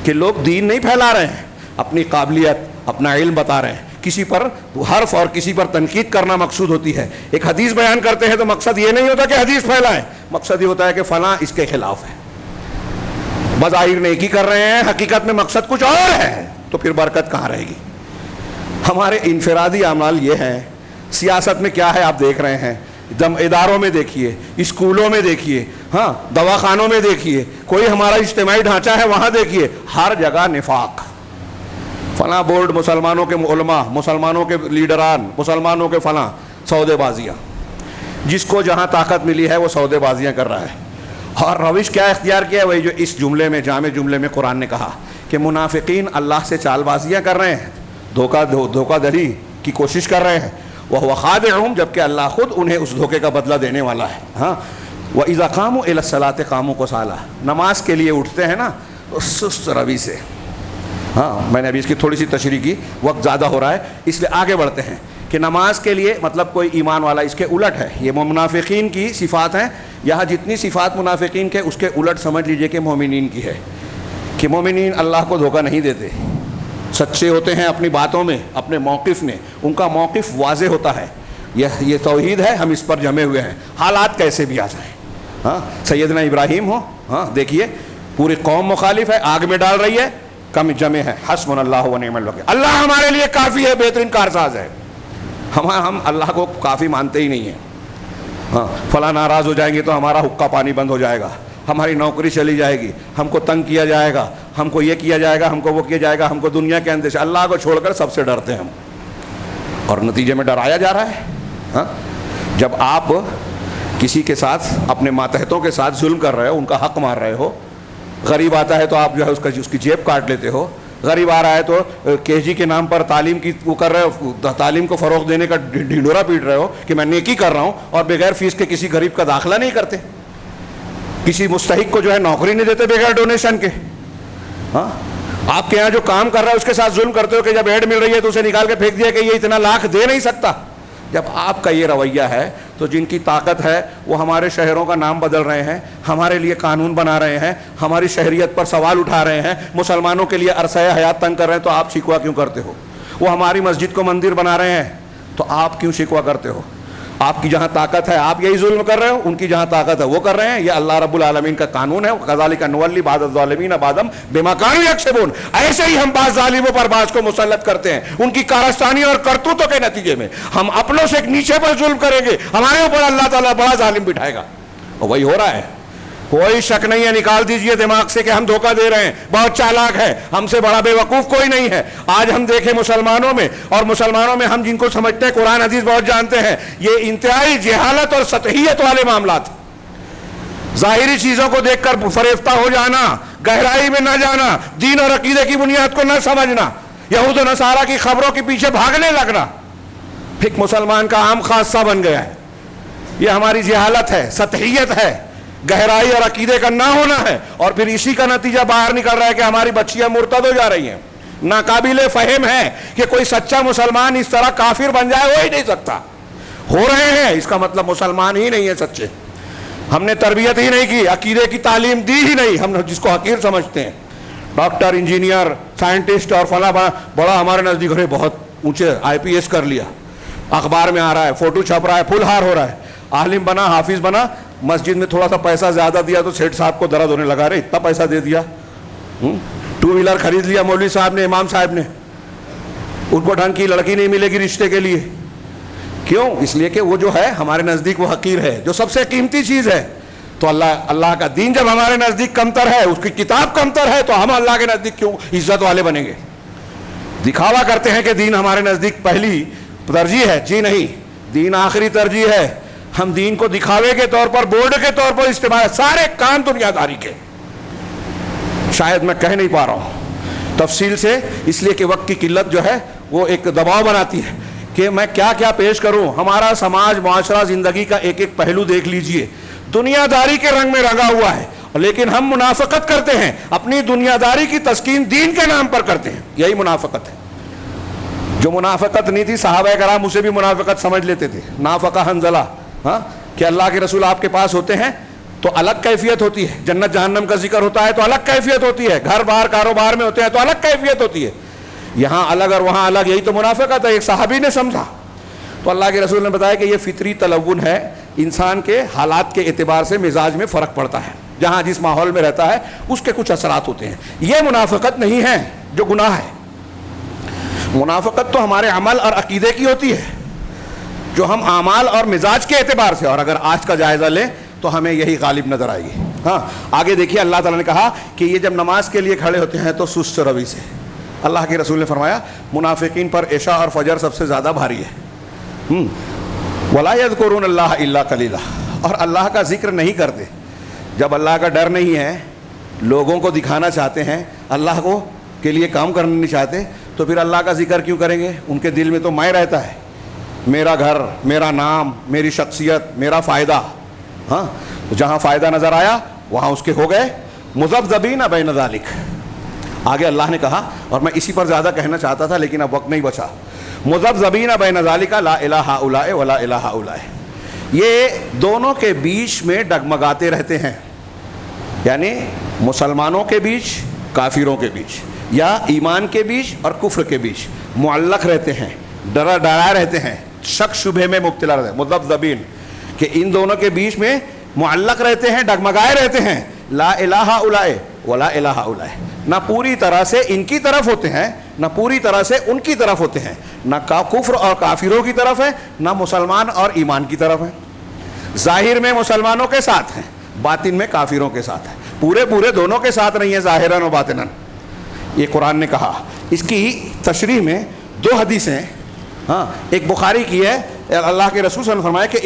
کہ لوگ دین نہیں پھیلا رہے ہیں، اپنی قابلیت، اپنا علم بتا رہے ہیں. کسی پر حرف اور کسی پر تنقید کرنا مقصود ہوتی ہے. ایک حدیث بیان کرتے ہیں تو مقصد یہ نہیں ہوتا کہ حدیث پھیلائیں، مقصد یہ ہوتا ہے کہ فلاں اس کے خلاف ہے. بظاہر نیکی کر رہے ہیں، حقیقت میں مقصد کچھ اور ہے، تو پھر برکت کہاں رہے گی؟ ہمارے انفرادی اعمال یہ ہیں. سیاست میں کیا ہے آپ دیکھ رہے ہیں, اداروں میں دیکھیے, اسکولوں میں دیکھیے, ہاں دواخانوں میں دیکھیے, کوئی ہمارا اجتماعی ڈھانچہ ہے وہاں دیکھیے, ہر جگہ نفاق. فلاں بورڈ مسلمانوں کے علماء, مسلمانوں کے لیڈران, مسلمانوں کے فلاں, سودے بازیاں. جس کو جہاں طاقت ملی ہے وہ سودے بازیاں کر رہا ہے. اور روش کیا اختیار کیا ہے, وہی جو اس جملے میں, جامع جملے میں قرآن نے کہا کہ منافقین اللہ سے چال بازیاں کر رہے ہیں, دھوکہ دہی کی کوشش کر رہے ہیں. وہ خادعہم, جبکہ اللہ خود انہیں اس دھوکے کا بدلہ دینے والا ہے. ہاں وَإِذَا قَامُوا إِلَى الصَّلَاةِ قَامُوا كُسَالَىٰ, نماز کے لیے اٹھتے ہیں نا تو سست روی سے. ہاں میں نے ابھی اس کی تھوڑی سی تشریح کی, وقت زیادہ ہو رہا ہے اس لیے آگے بڑھتے ہیں کہ نماز کے لیے مطلب کوئی ایمان والا, اس کے الٹ ہے. یہ منافقین کی صفات ہیں. یہاں جتنی صفات منافقین کے, اس کے الٹ سمجھ لیجئے کہ مومنین کی ہے, کہ مومنین اللہ کو دھوکہ نہیں دیتے, سچے ہوتے ہیں اپنی باتوں میں, اپنے موقف میں, ان کا موقف واضح ہوتا ہے. یہ توحید ہے, ہم اس پر جمے ہوئے ہیں, حالات کیسے بھی آ جائیں. ہاں سیدنا ابراہیم ہو, ہاں دیکھیے پوری قوم مخالف ہے, آگ میں ڈال رہی ہے, کم جمے ہیں, حسبنا اللہ و نعم الوکیل, اللہ ہمارے لیے کافی ہے, بہترین کارساز ہے. ہم اللہ کو کافی مانتے ہی نہیں ہیں. ہاں فلاں ناراض ہو جائیں گے تو ہمارا حقہ پانی بند ہو جائے گا, ہماری نوکری چلی جائے گی, ہم کو تنگ کیا جائے گا, ہم کو یہ کیا جائے گا, ہم کو وہ کیا جائے گا, ہم کو دنیا کے اندر سے, اللہ کو چھوڑ کر سب سے ڈرتے ہیں ہم, اور نتیجے میں ڈرایا جا رہا ہے. ہاں جب آپ کسی کے ساتھ, اپنے ماتحتوں کے ساتھ ظلم کر رہے ہو, ان کا حق مار رہے ہو, غریب آتا ہے تو آپ جو ہے اس کی جیب کاٹ لیتے ہو, غریب آ رہا ہے تو KG کے نام پر تعلیم کی وہ کر رہے ہو, تعلیم کو فروغ دینے کا ڈھنڈورا پیٹ رہے ہو کہ میں نیکی کر رہا ہوں, اور بغیر فیس کے کسی غریب کا داخلہ نہیں کرتے, کسی مستحق کو جو ہے نوکری نہیں دیتے بغیر ڈونیشن کے. ہاں آپ کے یہاں جو کام کر رہا ہے اس کے ساتھ ظلم کرتے ہو کہ جب ایڈ مل رہی ہے تو اسے نکال کے پھینک دیا کہ یہ اتنا لاکھ دے نہیں سکتا. جب آپ کا یہ رویہ ہے تو جن کی طاقت ہے وہ ہمارے شہروں کا نام بدل رہے ہیں, ہمارے لیے قانون بنا رہے ہیں, ہماری شہریت پر سوال اٹھا رہے ہیں, مسلمانوں کے لیے عرصہ حیات تنگ کر رہے ہیں, تو آپ شکوہ کیوں کرتے ہو؟ وہ ہماری مسجد کو مندر بنا رہے ہیں تو آپ کیوں شکوہ کرتے ہو؟ آپ کی جہاں طاقت ہے آپ یہی ظلم کر رہے ہو, ان کی جہاں طاقت ہے وہ کر رہے ہیں. یہ اللہ رب العالمین کا قانون ہے. کذالک نولی بعض الظالمین بعضا بما کانوا یکسبون, ایسے ہی ہم بعض ظالموں پر بعض کو مسلط کرتے ہیں ان کی کارستانی اور کرتوتوں کے نتیجے میں. ہم اپنوں سے نیچے پر ظلم کریں گے, ہمارے اوپر اللہ تعالیٰ بڑا ظالم بٹھائے گا, اور وہی ہو رہا ہے. کوئی شک نہیں ہے, نکال دیجئے دماغ سے کہ ہم دھوکہ دے رہے ہیں, بہت چالاک ہے, ہم سے بڑا بے وقوف کوئی نہیں ہے. آج ہم دیکھیں مسلمانوں میں, اور مسلمانوں میں ہم جن کو سمجھتے ہیں قرآن حدیث بہت جانتے ہیں, یہ انتہائی جہالت اور سطحیت والے معاملات, ظاہری چیزوں کو دیکھ کر فریفتہ ہو جانا, گہرائی میں نہ جانا, دین اور عقیدے کی بنیاد کو نہ سمجھنا, یہود و نصارہ کی خبروں کے پیچھے بھاگنے لگنا, ایک مسلمان کا عام خاصہ بن گیا ہے. یہ ہماری جہالت ہے, سطحیت ہے, گہرائی اور عقیدے کا نہ ہونا ہے, اور پھر اسی کا نتیجہ باہر نکل رہا ہے کہ ہماری بچیاں مرتد ہو جا رہی ہیں. ناقابل فہم ہے کہ کوئی سچا مسلمان اس طرح کافر بن جائے, ہو ہی نہیں سکتا. ہو رہے ہیں, اس کا مطلب مسلمان ہی نہیں ہے سچے. ہم نے تربیت ہی نہیں کی, عقیدے کی تعلیم دی ہی نہیں, ہم جس کو حقیر سمجھتے ہیں, ڈاکٹر, انجینئر, سائنٹسٹ اور فلاں بڑا ہمارے نزدیک ہے, بہت اونچے IPS کر لیا, اخبار میں آ رہا ہے, فوٹو چھپ رہا ہے, پھل ہار ہو رہا ہے, عالم بنا, حافظ بنا, مسجد میں تھوڑا سا پیسہ زیادہ دیا تو سیٹھ صاحب کو درد ہونے لگا, رہے اتنا پیسہ دے دیا, 2 ویلر خرید لیا مولوی صاحب نے, امام صاحب نے, ان کو ڈھنگ کی لڑکی نہیں ملے گی رشتے کے لیے. کیوں؟ اس لیے کہ وہ جو ہے ہمارے نزدیک وہ حقیر ہے, جو سب سے قیمتی چیز ہے. تو اللہ کا دین جب ہمارے نزدیک کمتر ہے, اس کی کتاب کمتر ہے, تو ہم اللہ کے نزدیک کیوں عزت والے بنیں گے؟ دکھاوا کرتے ہیں کہ دین ہمارے نزدیک پہلی ترجیح ہے. جی نہیں, دین آخری ترجیح ہے. ہم دین کو دکھاوے کے طور پر, بورڈ کے طور پر استعمال, سارے کام دنیا داری کے. شاید میں کہہ نہیں پا رہا ہوں تفصیل سے, اس لیے کہ وقت کی قلت جو ہے وہ ایک دباؤ بناتی ہے کہ میں کیا کیا پیش کروں. ہمارا سماج, معاشرہ, زندگی کا ایک ایک پہلو دیکھ لیجئے, دنیا داری کے رنگ میں رنگا ہوا ہے, لیکن ہم منافقت کرتے ہیں, اپنی دنیا داری کی تسکین دین کے نام پر کرتے ہیں. یہی منافقت ہے. جو منافقت نہیں تھی, صحابہ کرام اسے بھی منافقت سمجھ لیتے تھے. نافقہ حنظلہ, ہاں کہ اللہ کے رسول آپ کے پاس ہوتے ہیں تو الگ کیفیت ہوتی ہے, جنت جہنم کا ذکر ہوتا ہے تو الگ کیفیت ہوتی ہے, گھر باہر کاروبار میں ہوتے ہیں تو الگ کیفیت ہوتی ہے. یہاں الگ اور وہاں الگ, یہی تو منافقت ہے. ایک صحابی نے سمجھا تو اللہ کے رسول نے بتایا کہ یہ فطری تلون ہے, انسان کے حالات کے اعتبار سے مزاج میں فرق پڑتا ہے, جہاں جس ماحول میں رہتا ہے اس کے کچھ اثرات ہوتے ہیں. یہ منافقت نہیں ہے جو گناہ ہے. منافقت تو ہمارے عمل اور عقیدے کی ہوتی ہے، جو ہم اعمال اور مزاج کے اعتبار سے، اور اگر آج کا جائزہ لیں تو ہمیں یہی غالب نظر آئے گی. ہاں آگے دیکھیے اللہ تعالیٰ نے کہا کہ یہ جب نماز کے لیے کھڑے ہوتے ہیں تو سست روی سے. اللہ کے رسول نے فرمایا منافقین پر عشاء اور فجر سب سے زیادہ بھاری ہے. وَلَا يَذْكُرُونَ اللَّهَ إِلَّا قَلِيلًا، اور اللہ کا ذکر نہیں کرتے. جب اللہ کا ڈر نہیں ہے، لوگوں کو دکھانا چاہتے ہیں، اللہ کو کے لیے کام کرنا نہیں چاہتے، تو پھر اللہ کا ذکر کیوں کریں گے؟ ان کے دل میں تو میں رہتا ہے، میرا گھر، میرا نام، میری شخصیت، میرا فائدہ. ہاں جہاں فائدہ نظر آیا وہاں اس کے ہو گئے مذبذبین بین ذالک. آگے اللہ نے کہا، اور میں اسی پر زیادہ کہنا چاہتا تھا لیکن اب وقت نہیں بچا، مذبذبین بین ذالک لا الہ ہؤلاء ولا الہ ہؤلاء. یہ دونوں کے بیچ میں ڈگمگاتے رہتے ہیں، یعنی مسلمانوں کے بیچ، کافروں کے بیچ، یا ایمان کے بیچ اور کفر کے بیچ معلق رہتے ہیں، ڈرا رہتے ہیں، شک شبہ میں مبتلا رہتے ہیں. مذبذبین کہ ان دونوں کے بیچ میں معلق رہتے ہیں، ڈگمگائے رہتے ہیں. لا الہ ہؤلاء ولا الہ ہؤلاء، نہ پوری طرح سے ان کی طرف ہوتے ہیں، نہ پوری طرح سے ان کی طرف ہوتے ہیں، نہ کفر اور کافروں کی طرف ہے، نہ مسلمان اور ایمان کی طرف ہے. ظاہر میں مسلمانوں کے ساتھ ہیں، باطن میں کافروں کے ساتھ ہے. پورے دونوں کے ساتھ نہیں ہے، ظاہراً و باطناً. یہ قرآن نے کہا. اس کی تشریح میں دو حدیثیں، ہاں ایک بخاری کی ہے، اللہ کے رسول صلی اللہ علیہ وسلم نے فرمایا کہ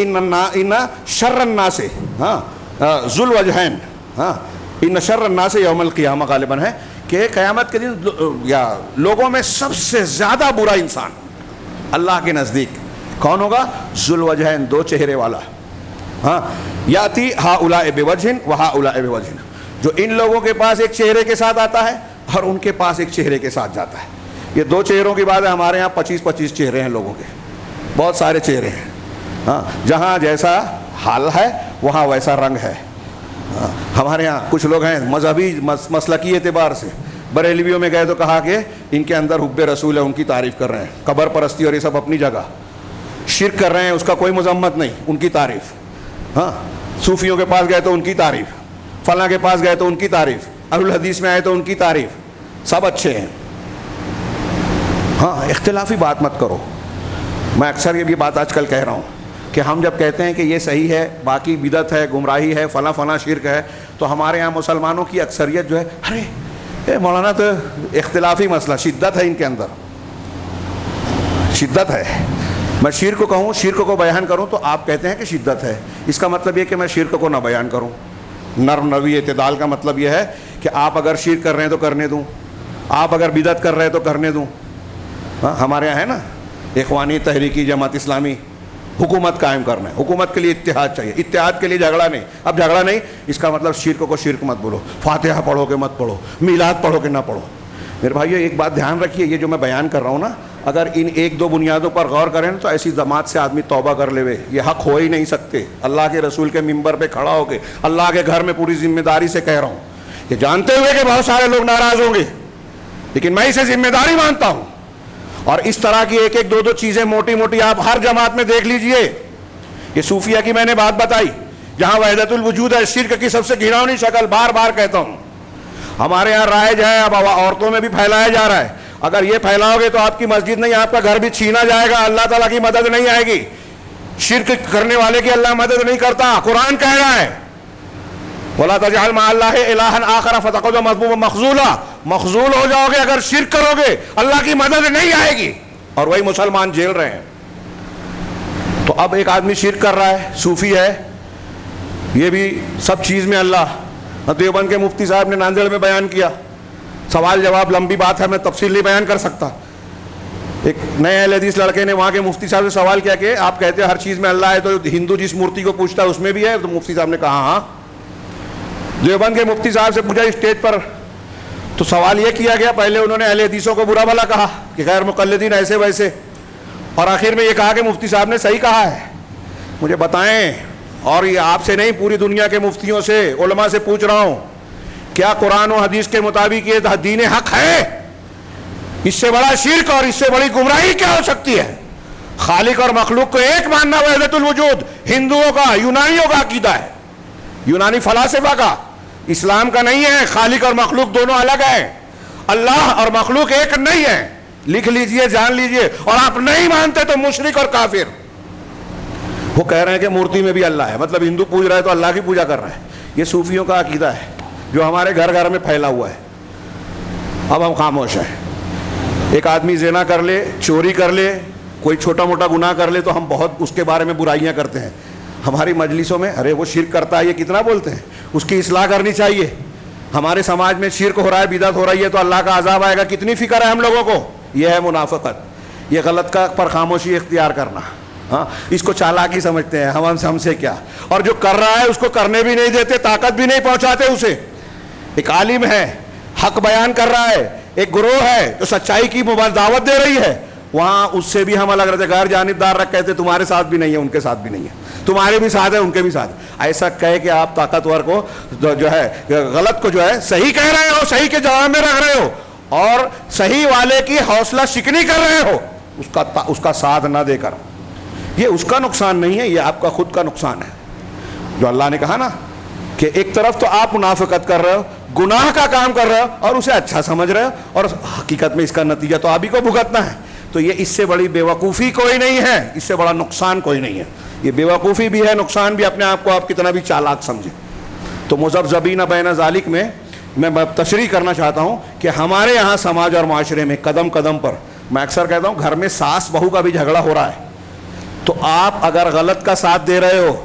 ان شر الناس، ہاں ذو الوجہین، ہاں ان شر الناس یوم القیامہ غالباً ہے کہ قیامت کے دن یا لوگوں میں سب سے زیادہ برا انسان اللہ کے نزدیک کون ہوگا؟ ذو الوجہین، دو چہرے والا. ہاں یاتی ہؤلاء بوجہ وہؤلاء بوجہ، جو ان لوگوں کے پاس ایک چہرے کے ساتھ آتا ہے اور ان کے پاس ایک چہرے کے ساتھ جاتا ہے. یہ دو چہروں کی بات ہے. ہمارے یہاں 25 چہرے ہیں لوگوں کے، بہت سارے چہرے ہیں. ہاں جہاں جیسا حال ہے وہاں ویسا رنگ ہے. ہمارے یہاں کچھ لوگ ہیں مذہبی مسلکی اعتبار سے، بریلویوں میں گئے تو کہا کہ ان کے اندر حب رسول ہے، ان کی تعریف کر رہے ہیں. قبر پرستی اور یہ سب اپنی جگہ، شرک کر رہے ہیں، اس کا کوئی مذمت نہیں، ان کی تعریف. ہاں صوفیوں کے پاس گئے تو ان کی تعریف، فلاں کے پاس گئے تو ان کی تعریف، اہل الحدیث میں آئے تو ان کی تعریف. سب اچھے ہیں. ہاں اختلافی بات مت کرو. میں اکثر یہ بھی بات آج کل کہہ رہا ہوں کہ ہم جب کہتے ہیں کہ یہ صحیح ہے، باقی بدعت ہے، گمراہی ہے، فلاں شرک ہے، تو ہمارے یہاں مسلمانوں کی اکثریت جو ہے، ارے اے مولانا تو اختلافی مسئلہ، شدت ہے ان کے اندر، شدت ہے. میں شرک کو کہوں، شرک کو بیان کروں تو آپ کہتے ہیں کہ شدت ہے. اس کا مطلب یہ کہ میں شرک کو نہ بیان کروں. نرم روی اعتدال کا مطلب یہ ہے کہ آپ اگر شرک کر رہے ہیں تو کرنے دوں، آپ اگر بدعت کر رہے ہیں تو کرنے دوں. ہاں ہمارے یہاں ہے نا اخوانی تحریکی جماعت اسلامی، حکومت قائم کرنا ہے، حکومت کے لیے اتحاد چاہیے، اتحاد کے لیے جھگڑا نہیں. اب جھگڑا نہیں، اس کا مطلب شرک کو شرک مت بولو، فاتحہ پڑھو کہ مت پڑھو، میلاد پڑھو کہ نہ پڑھو. میرے بھائیو ایک بات دھیان رکھیے، یہ جو میں بیان کر رہا ہوں نا، اگر ان ایک دو بنیادوں پر غور کریں تو ایسی جماعت سے آدمی توبہ کر لے، یہ حق ہو ہی نہیں سکتے. اللہ کے رسول کے ممبر پہ کھڑا ہو کے اللہ کے گھر میں پوری ذمہ داری سے کہہ رہا ہوں، یہ جانتے ہوئے کہ بہت سارے لوگ ناراض ہوں گے، لیکن میں اسے ذمہ داری مانتا ہوں. اور اس طرح کی ایک ایک دو چیزیں موٹی موٹی آپ ہر جماعت میں دیکھ لیجئے. یہ صوفیہ کی میں نے بات بتائی، جہاں وحدت الوجود ہے، شرک کی سب سے گھناؤنی شکل، بار بار کہتا ہوں. ہمارے یہاں رائج ہے، اب عورتوں میں بھی پھیلایا جا رہا ہے. اگر یہ پھیلاؤ گے تو آپ کی مسجد نہیں، آپ کا گھر بھی چھینا جائے گا، اللہ تعالیٰ کی مدد نہیں آئے گی. شرک کرنے والے کی اللہ مدد نہیں کرتا. قرآن کہہ رہا ہے وَلَا تَجْعَلْ مَعَ اللَّهِ إِلَٰهًا آخَرَ فَتَقْعُدَ مَذْمُومًا مَخْذُولًا، مخذول ہو جاؤ گے. اگر شرک کرو گے اللہ کی مدد نہیں آئے گی. اور وہی مسلمان جیل رہے ہیں. تو اب ایک آدمی شرک کر رہا ہے، صوفی ہے، یہ بھی سب چیز میں اللہ. دیوبند کے مفتی صاحب نے ناندیڑ میں بیان کیا، سوال جواب لمبی بات ہے، میں تفصیل نہیں بیان کر سکتا. ایک نئے اہل حدیث لڑکے نے وہاں کے مفتی صاحب سے سوال کیا کہ آپ کہتے ہیں ہر چیز میں اللہ ہے، تو ہندو جس مورتی کو پوچھتا ہے اس میں بھی ہے؟ تو مفتی صاحب نے کہا ہاں. دیوبند کے مفتی صاحب سے پوچھا اسٹیج پر، تو سوال یہ کیا گیا، پہلے انہوں نے اہل حدیثوں کو برا بھلا کہا کہ غیر مقلدین ایسے ویسے، اور آخر میں یہ کہا کہ مفتی صاحب نے صحیح کہا ہے. مجھے بتائیں، اور یہ آپ سے نہیں پوری دنیا کے مفتیوں سے، علماء سے پوچھ رہا ہوں، کیا قرآن و حدیث کے مطابق یہ دین حق ہے؟ اس سے بڑا شرک اور اس سے بڑی گمراہی کیا ہو سکتی ہے؟ خالق اور مخلوق کو ایک ماننا وحدت الوجود ہندوؤں کا، یونانیوں کا عقیدہ ہے، یونانی فلاسفہ کا، اسلام کا نہیں ہے. خالق اور مخلوق دونوں الگ ہیں، اللہ اور مخلوق ایک نہیں ہے. لکھ لیجئے, جان لیجئے. اور آپ نہیں مانتے تو مشرک اور کافر. وہ کہہ رہے ہیں کہ مورتی میں بھی اللہ ہے, مطلب ہندو پوج رہا ہے تو اللہ کی پوجا کر رہا ہے. یہ صوفیوں کا عقیدہ ہے جو ہمارے گھر گھر میں پھیلا ہوا ہے. اب ہم خاموش ہیں. ایک آدمی زنا کر لے, چوری کر لے, کوئی چھوٹا موٹا گناہ کر لے تو ہم بہت اس کے بارے میں برائیاں کرتے ہیں. ہماری مجلسوں میں ارے وہ شرک کرتا ہے, یہ کتنا بولتے ہیں, اس کی اصلاح کرنی چاہیے. ہمارے سماج میں شرک ہو رہا ہے, بدعت ہو رہی ہے تو اللہ کا عذاب آئے گا, کتنی فکر ہے ہم لوگوں کو. یہ ہے منافقت, یہ غلط کا پر خاموشی اختیار کرنا. ہاں, اس کو چالاکی سمجھتے ہیں, ہم سے کیا. اور جو کر رہا ہے اس کو کرنے بھی نہیں دیتے, طاقت بھی نہیں پہنچاتے اسے. ایک عالم ہے, حق بیان کر رہا ہے, ایک گروہ ہے جو سچائی کی دعوت دے رہی ہے, وہاں اس سے بھی ہم الگ رہتے, غیر جانبدار رکھ کہتے تمہارے ساتھ بھی نہیں ہے, ان کے ساتھ بھی نہیں ہے, تمہارے بھی ساتھ ہے, ان کے بھی ساتھ. ایسا کہے کہ آپ طاقتور کو جو ہے غلط کو جو ہے صحیح کہہ رہے ہو, صحیح کے جواب میں رکھ رہے ہو, اور صحیح والے کی حوصلہ شکنی کر رہے ہو اس کا ساتھ نہ دے کر. یہ اس کا نقصان نہیں ہے, یہ آپ کا خود کا نقصان ہے. جو اللہ نے کہا نا کہ ایک طرف تو آپ منافقت کر رہے ہو, گناہ کا کام کر رہے ہو اور اسے اچھا سمجھ رہے ہو, اور حقیقت میں اس کا نتیجہ تو آپ ہی کو بھگتنا ہے. تو یہ اس سے بڑی بیوقوفی کوئی نہیں ہے, اس سے بڑا نقصان کوئی نہیں ہے. یہ بیوقوفی بھی ہے, نقصان بھی. اپنے آپ کو آپ کتنا بھی چالاک سمجھیں. تو مذبذبین بین ذالک میں تشریح کرنا چاہتا ہوں کہ ہمارے یہاں سماج اور معاشرے میں قدم قدم پر, میں اکثر کہتا ہوں گھر میں ساس بہو کا بھی جھگڑا ہو رہا ہے, تو آپ اگر غلط کا ساتھ دے رہے ہو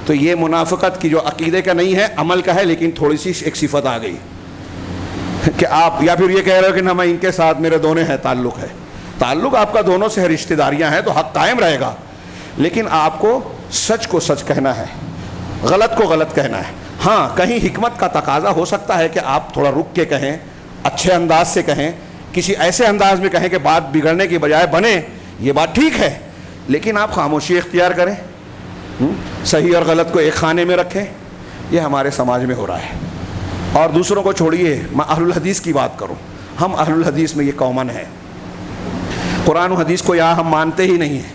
تو یہ منافقت کی جو عقیدے کا نہیں ہے, عمل کا ہے, لیکن تھوڑی سی ایک صفت آ گئی کہ آپ یا پھر یہ کہہ رہے ہو کہ نہ میں ان کے ساتھ میرے دونوں ہیں, تعلق ہے. تعلق آپ کا دونوں سے ہے, رشتہ داریاں ہیں, تو حق قائم رہے گا, لیکن آپ کو سچ کہنا ہے, غلط کو غلط کہنا ہے. ہاں, کہیں حکمت کا تقاضا ہو سکتا ہے کہ آپ تھوڑا رک کے کہیں, اچھے انداز سے کہیں, کسی ایسے انداز میں کہیں کہ بات بگڑنے کی بجائے بنے, یہ بات ٹھیک ہے, لیکن آپ خاموشی اختیار کریں, صحیح اور غلط کو ایک خانے میں رکھیں. یہ ہمارے سماج میں ہو رہا ہے. اور دوسروں کو چھوڑیے, میں اہل الحدیث کی بات کروں. ہم اہل الحدیث میں یہ کامن ہے, قرآن و حدیث کو یہاں ہم مانتے ہی نہیں ہیں.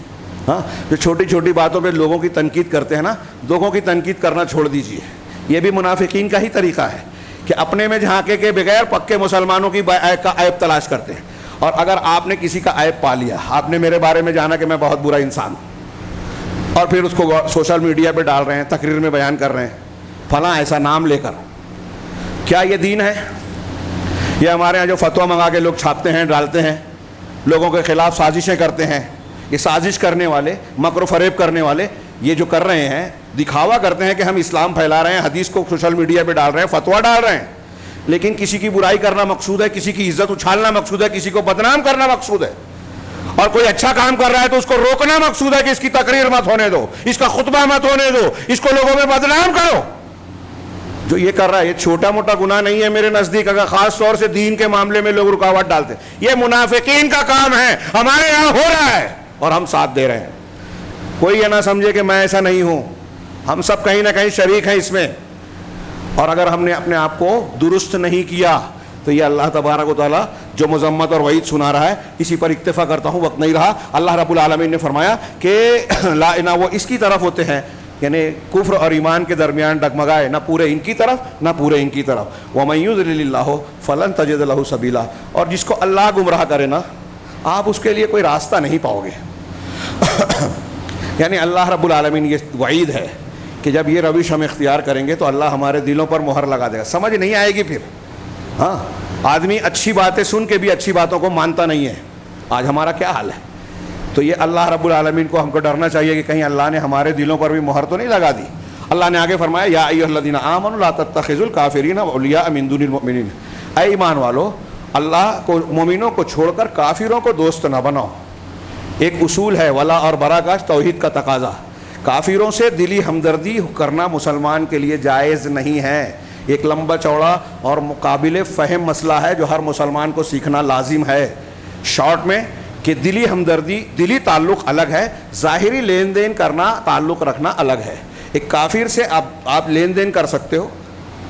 ہاں, جو چھوٹی چھوٹی باتوں پہ لوگوں کی تنقید کرتے ہیں نا, لوگوں کی تنقید کرنا چھوڑ دیجئے. یہ بھی منافقین کا ہی طریقہ ہے کہ اپنے میں جھانکے کے بغیر پکے مسلمانوں کی کا عیب تلاش کرتے ہیں. اور اگر آپ نے کسی کا عیب پا لیا, آپ نے میرے بارے میں جانا کہ میں بہت برا انسان ہوں, اور پھر اس کو سوشل میڈیا پہ ڈال رہے ہیں, تقریر میں بیان کر رہے ہیں, فلاں ایسا نام لے کر, کیا یہ دین ہے؟ یہ ہمارے یہاں جو فتویٰ منگا کے لوگ چھاپتے ہیں, ڈالتے ہیں, لوگوں کے خلاف سازشیں کرتے ہیں. یہ سازش کرنے والے, مکر و فریب کرنے والے, یہ جو کر رہے ہیں, دکھاوا کرتے ہیں کہ ہم اسلام پھیلا رہے ہیں, حدیث کو سوشل میڈیا پہ ڈال رہے ہیں, فتویٰ ڈال رہے ہیں, لیکن کسی کی برائی کرنا مقصود ہے, کسی کی عزت اچھالنا مقصود ہے, کسی کو بدنام کرنا مقصود ہے. اور کوئی اچھا کام کر رہا ہے تو اس کو روکنا مقصود ہے کہ اس کی تقریر مت ہونے دو, اس کا خطبہ مت ہونے دو, اس کو لوگوں میں بدنام کرو. جو یہ کر رہا ہے یہ چھوٹا موٹا گناہ نہیں ہے میرے نزدیک, اگر خاص طور سے دین کے معاملے میں لوگ رکاوٹ ڈالتے ہیں. یہ منافقین کا کام ہے, ہمارے یہاں ہو رہا ہے اور ہم ساتھ دے رہے ہیں. کوئی یہ نہ سمجھے کہ میں ایسا نہیں ہوں, ہم سب کہیں نہ کہیں شریک ہیں اس میں. اور اگر ہم نے اپنے آپ کو درست نہیں کیا تو یہ اللہ تبارک و تعالیٰ جو مذمت اور وعید سنا رہا ہے, اسی پر اکتفا کرتا ہوں, وقت نہیں رہا. اللہ رب العالمین نے فرمایا کہ نہ وہ اس کی طرف ہوتے ہیں, یعنی کفر اور ایمان کے درمیان ڈگمگائے, نہ پورے ان کی طرف نہ پورے ان کی طرف. وَمَن يُضْلِلِ اللَّهُ فَلَن تَجِدَ لَهُ سَبِيلًا. اور جس کو اللہ گمراہ کرے نا, آپ اس کے لیے کوئی راستہ نہیں پاؤ گے. یعنی اللہ رب العالمین یہ وعید ہے کہ جب یہ روش ہم اختیار کریں گے تو اللہ ہمارے دلوں پر مہر لگا دے گا, سمجھ نہیں آئے گی پھر. ہاں, آدمی اچھی باتیں سن کے بھی اچھی باتوں کو مانتا نہیں ہے. آج ہمارا کیا حال ہے؟ تو یہ اللہ رب العالمین کو ہم کو ڈرنا چاہیے کہ کہیں اللہ نے ہمارے دلوں پر بھی مہر تو نہیں لگا دی. اللہ نے آگے فرمایا یا ایھا الذین آمنوا لا تتخذوا الکافرین اولیاء من دون المؤمنین. اے ایمان والو, اللہ کو, مومنوں کو چھوڑ کر کافروں کو دوست نہ بناؤ. ایک اصول ہے ولا اور برا کا توحید کا تقاضا. کافروں سے دلی ہمدردی کرنا مسلمان کے لیے جائز نہیں ہے. ایک لمبا چوڑا اور مقابل فہم مسئلہ ہے جو ہر مسلمان کو سیکھنا لازم ہے. شارٹ میں کہ دلی ہمدردی, دلی تعلق الگ ہے, ظاہری لین دین کرنا, تعلق رکھنا الگ ہے. ایک کافر سے آپ لین دین کر سکتے ہو,